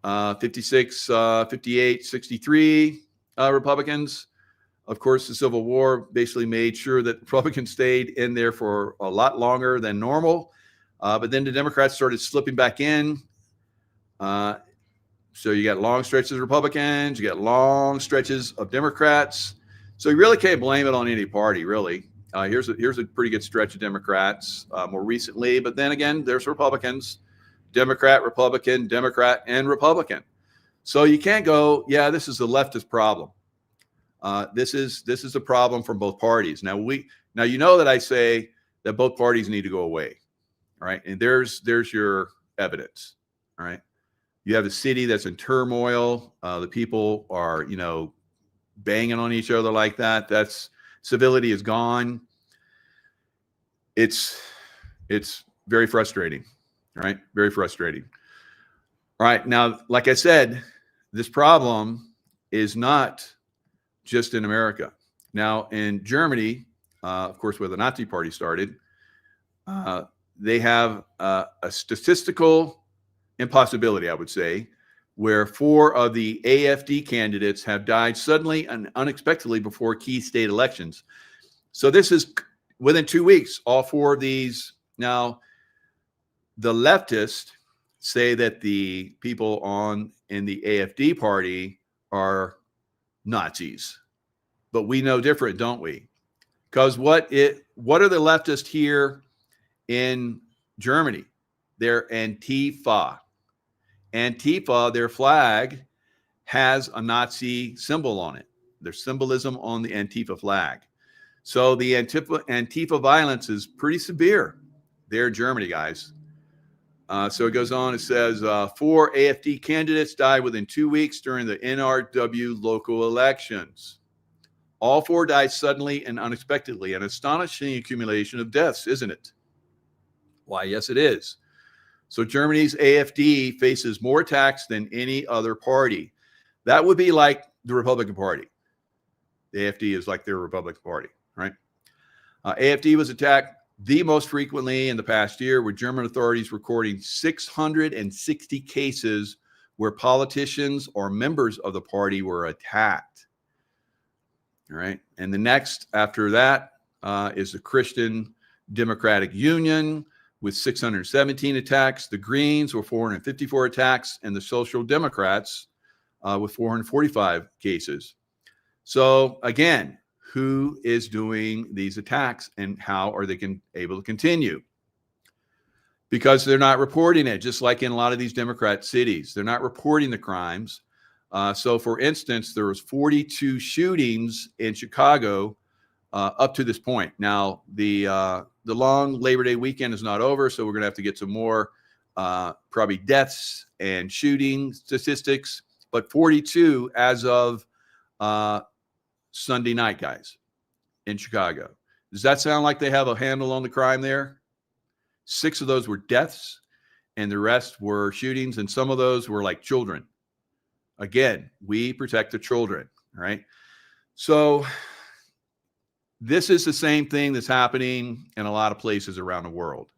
56, 58, 63 Republicans. Of course, the Civil War basically made sure that Republicans stayed in there for a lot longer than normal. But then the Democrats started slipping back in. So you got long stretches of Republicans, you got long stretches of Democrats. So you really can't blame it on any party, really. Here's a pretty good stretch of Democrats more recently. But then again, there's Republicans. Democrat, Republican, Democrat, and Republican. So you can't go, yeah, this is a leftist problem. This is a problem from both parties. Now that I say that both parties need to go away. All right. And there's your evidence. All right. You have a city that's in turmoil. The people are, banging on each other like that. That's civility is gone. It's very frustrating. All right. Very frustrating. All right. Now, like I said, this problem is not just in America. Now, in Germany, of course, where the Nazi Party started, they have a statistical impossibility, I would say, where 4 of the AfD candidates have died suddenly and unexpectedly before key state elections. So this is within 2 weeks, all 4 of these. Now, the leftists say that the people in the AfD party are Nazis, but we know different, don't we? Because what are the leftists here in Germany? They're Antifa. Antifa, their flag has a Nazi symbol on it. There's symbolism on the Antifa flag. So the Antifa violence is pretty severe there in Germany, guys. So it goes on, it says 4 AfD candidates died within 2 weeks during the NRW local elections. All 4 died suddenly and unexpectedly, an astonishing accumulation of deaths, isn't it? Why, yes, it is. So Germany's AfD faces more attacks than any other party. That would be like the Republican Party. The AFD is like their Republican Party, right? AFD was attacked the most frequently in the past year, with German authorities recording 660 cases where politicians or members of the party were attacked. All right. And the next after that is the Christian Democratic Union with 617 attacks. The Greens were 454 attacks, and the Social Democrats with 445 cases. So again, who is doing these attacks and how are they able to continue? Because they're not reporting it, just like in a lot of these Democrat cities. They're not reporting the crimes. So for instance, there was 42 shootings in Chicago up to this point. Now, the long Labor Day weekend is not over, so we're going to have to get some more probably deaths and shooting statistics. But 42 as of Sunday night, guys, in Chicago. Does that sound like they have a handle on the crime there? 6 of those were deaths, and the rest were shootings, and some of those were like children. Again, we protect the children, right? So this is the same thing that's happening in a lot of places around the world.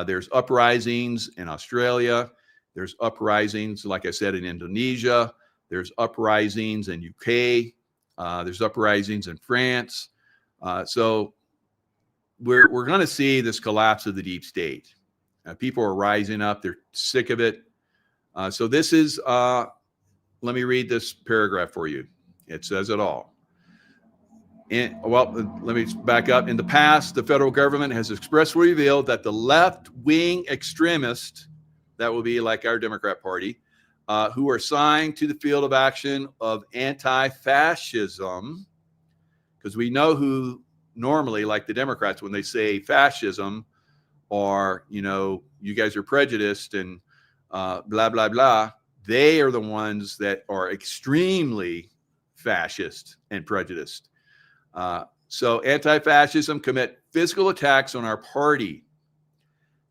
There's uprisings in Australia. There's uprisings, like I said, in Indonesia. There's uprisings in UK. There's uprisings in France. So we're going to see this collapse of the deep state. People are rising up. They're sick of it. So this is, let me read this paragraph for you. It says it all. Let me back up. In the past, the federal government has expressly revealed that the left-wing extremists, that will be like our Democrat Party, who are assigned to the field of action of anti-fascism, because we know who normally, like the Democrats, when they say fascism, or, you guys are prejudiced and blah, blah, blah, they are the ones that are extremely fascist and prejudiced. So anti-fascism commit physical attacks on our party.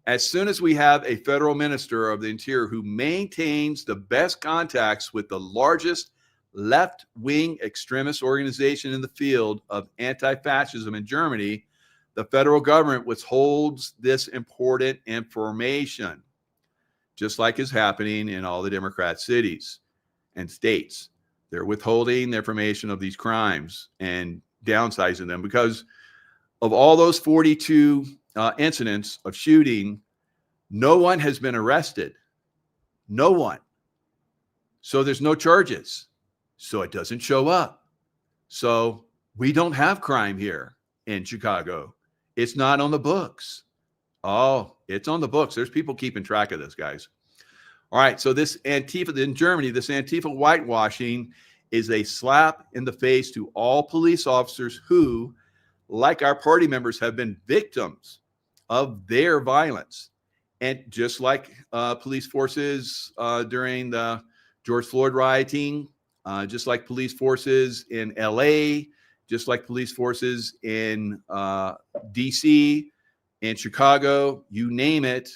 As soon as we have a federal minister of the interior who maintains the best contacts with the largest left-wing extremist organization in the field of anti-fascism in Germany, the federal government withholds this important information, just like is happening in all the Democrat cities and states. They're withholding the information of these crimes and downsizing them because of all those 42 incidents of shooting, no one has been arrested. No one. So there's no charges. So it doesn't show up. So we don't have crime here in Chicago. It's not on the books. Oh, it's on the books. There's people keeping track of this, guys. All right. So this Antifa in Germany, this Antifa whitewashing is a slap in the face to all police officers who, like our party members, have been victims of their violence. And just like police forces during the George Floyd rioting, just like police forces in LA, just like police forces in DC, in Chicago, you name it,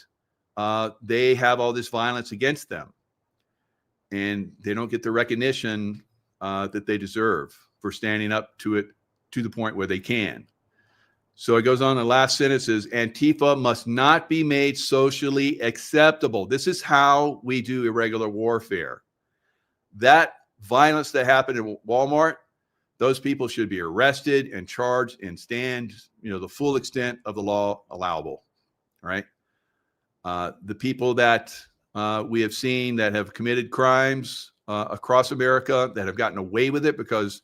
they have all this violence against them. And they don't get the recognition that they deserve for standing up to it to the point where they can. So it goes on, the last sentence is, Antifa must not be made socially acceptable. This is how we do irregular warfare. That violence that happened in Walmart, those people should be arrested and charged and stand, the full extent of the law allowable, right? The people that we have seen that have committed crimes across America that have gotten away with it because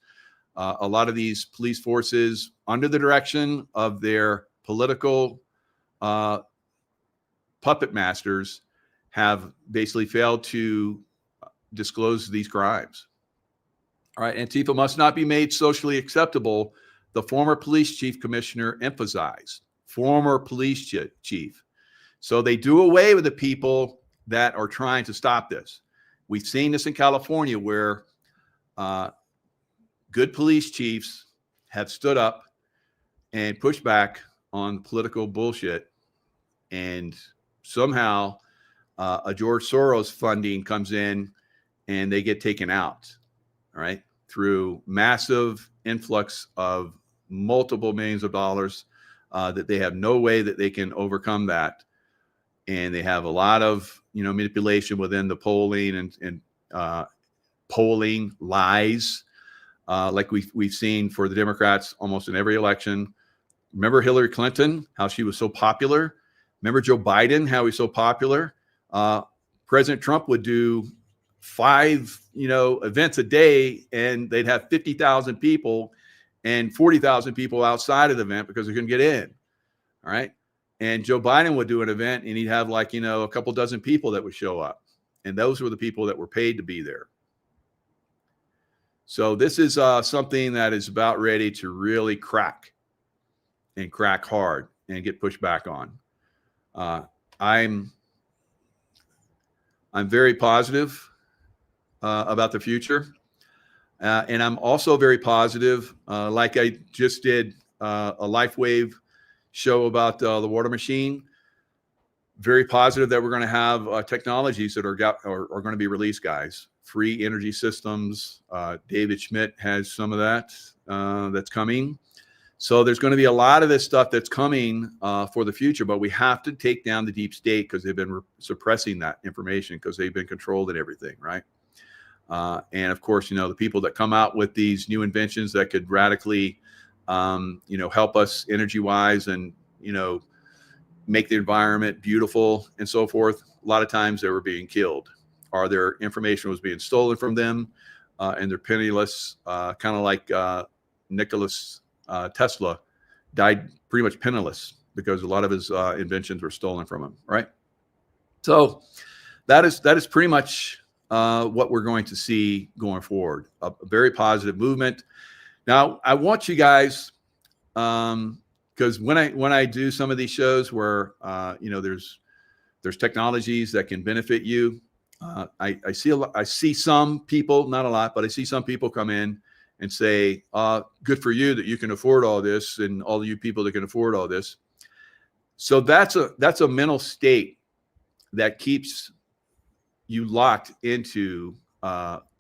a lot of these police forces, under the direction of their political puppet masters, have basically failed to disclose these crimes. All right, Antifa must not be made socially acceptable, the former police chief commissioner emphasized. Former police chief. So they do away with the people that are trying to stop this. We've seen this in California where good police chiefs have stood up and pushed back on political bullshit, and somehow a George Soros funding comes in and they get taken out. All right. through massive influx of multiple millions of dollars, that they have no way that they can overcome that. And they have a lot of, manipulation within the polling and polling lies, like we've seen for the Democrats almost in every election. Remember Hillary Clinton, how she was so popular? Remember Joe Biden, how he's so popular? President Trump would do 5, events a day, and they'd have 50,000 people and 40,000 people outside of the event because they couldn't get in. All right. And Joe Biden would do an event and he'd have a couple dozen people that would show up. And those were the people that were paid to be there. So this is something that is about ready to really crack and crack hard and get pushed back on. I'm very positive about the future. And I'm also very positive, like I just did a LifeWave show about the water machine. Very positive that we're going to have technologies that are going to be released, guys. Free energy systems. David Schmidt has some of that that's coming. So there's going to be a lot of this stuff that's coming for the future, but we have to take down the deep state because they've been suppressing that information because they've been controlled in everything, right? And of course, the people that come out with these new inventions that could radically, help us energy-wise and, make the environment beautiful and so forth. A lot of times they were being killed, or their information was being stolen from them, and they're penniless, kind of like Nicholas Tesla died pretty much penniless because a lot of his inventions were stolen from him, right? So that is pretty much what we're going to see going forward. A very positive movement. Now, I want you guys, because when I do some of these shows where there's technologies that can benefit you, I see some people, not a lot, but I see some people come in and say, good for you that you can afford all this, and all of you people that can afford all this. So that's a mental state that keeps you locked into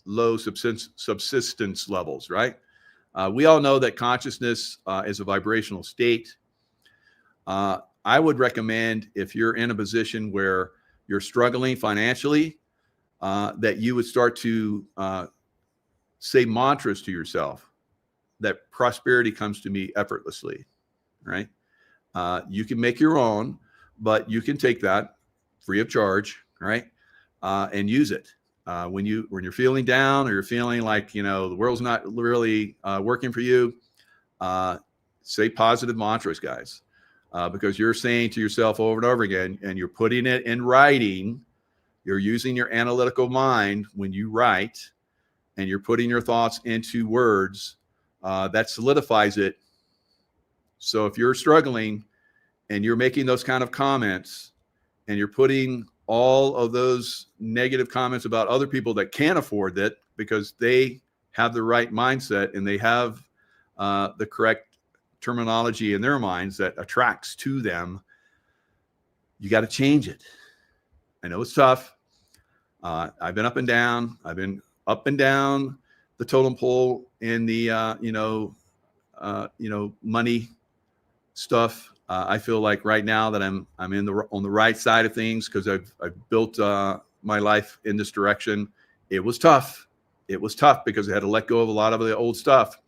low subsistence levels, right? We all know that consciousness is a vibrational state. I would recommend, if you're in a position where you're struggling financially, that you would start to say mantras to yourself that prosperity comes to me effortlessly, right? You can make your own, but you can take that free of charge, right? And use it. When you're feeling down, or you're feeling like, the world's not really working for you, say positive mantras, guys, because you're saying to yourself over and over again, and you're putting it in writing. You're using your analytical mind when you write, and you're putting your thoughts into words, that solidifies it. So if you're struggling and you're making those kind of comments, and you're putting all of those negative comments about other people that can't afford it because they have the right mindset and they have the correct terminology in their minds that attracts to them, you got to change it. I know it's tough. I've been up and down. I've been up and down the totem pole in the money stuff. I feel like right now that I'm on the right side of things because I've built my life in this direction. It was tough. It was tough because I had to let go of a lot of the old stuff,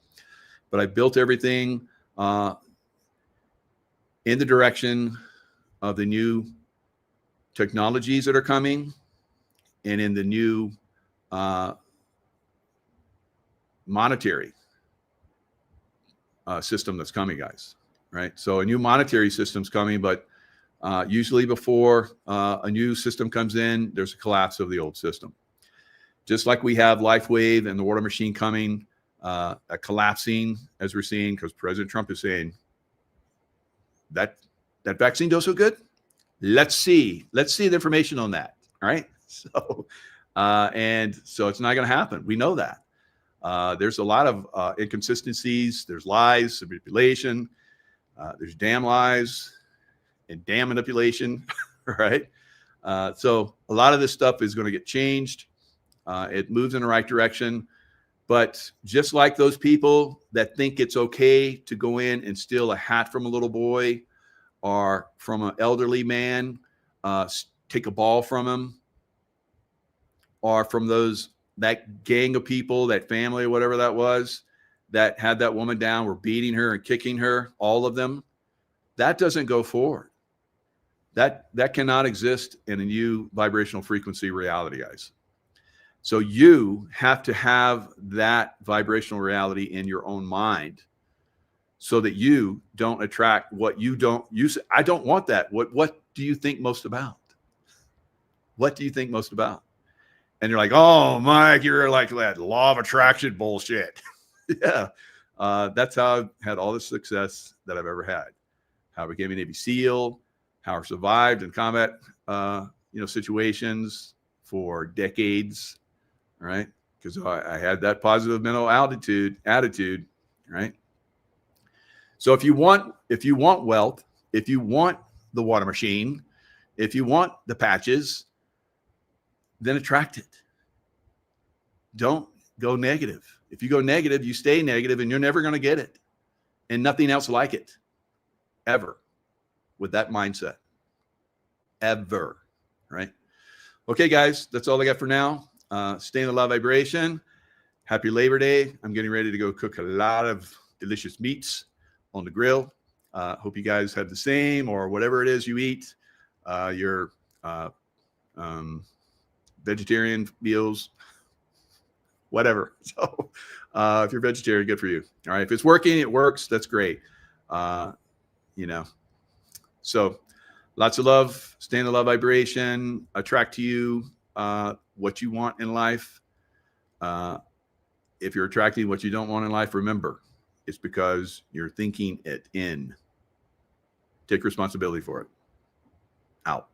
but I built everything in the direction of the new technologies that are coming, and in the new monetary system that's coming, guys. Right. So a new monetary system's coming, but usually before a new system comes in, there's a collapse of the old system. Just like we have LifeWave and the water machine coming, collapsing, as we're seeing, because President Trump is saying that vaccine does so good. Let's see the information on that. All right. So and so it's not going to happen. We know that. There's a lot of inconsistencies. There's lies, manipulation. There's damn lies and damn manipulation, right? So a lot of this stuff is going to get changed. It moves in the right direction. But just like those people that think it's okay to go in and steal a hat from a little boy or from an elderly man, take a ball from him, or from that gang of people, that family, or whatever that was, that had that woman down, were beating her and kicking her, all of them, that doesn't go forward. That cannot exist in a new vibrational frequency reality, guys. So you have to have that vibrational reality in your own mind so that you don't attract what you don't use. I don't want that. What do you think most about? What do you think most about? And you're like, oh, Mike, you're like that law of attraction bullshit. Yeah. That's how I've had all the success that I've ever had. How I became a Navy SEAL, how I survived in combat, situations for decades. Right? Because I had that positive mental attitude, right? So if you want wealth, if you want the water machine, if you want the patches, then attract it. Don't go negative. If you go negative, you stay negative and you're never going to get it. And nothing else like it. Ever. With that mindset. Ever. Right? Okay, guys, that's all I got for now. Stay in the love vibration. Happy Labor Day. I'm getting ready to go cook a lot of delicious meats on the grill. Hope you guys have the same, or whatever it is you eat. Your vegetarian meals, whatever. So if you're vegetarian, good for you. All right. If it's working, it works. That's great. So lots of love. Stay in the love vibration. Attract to you what you want in life. If you're attracting what you don't want in life, remember, it's because you're thinking it in. Take responsibility for it. Out.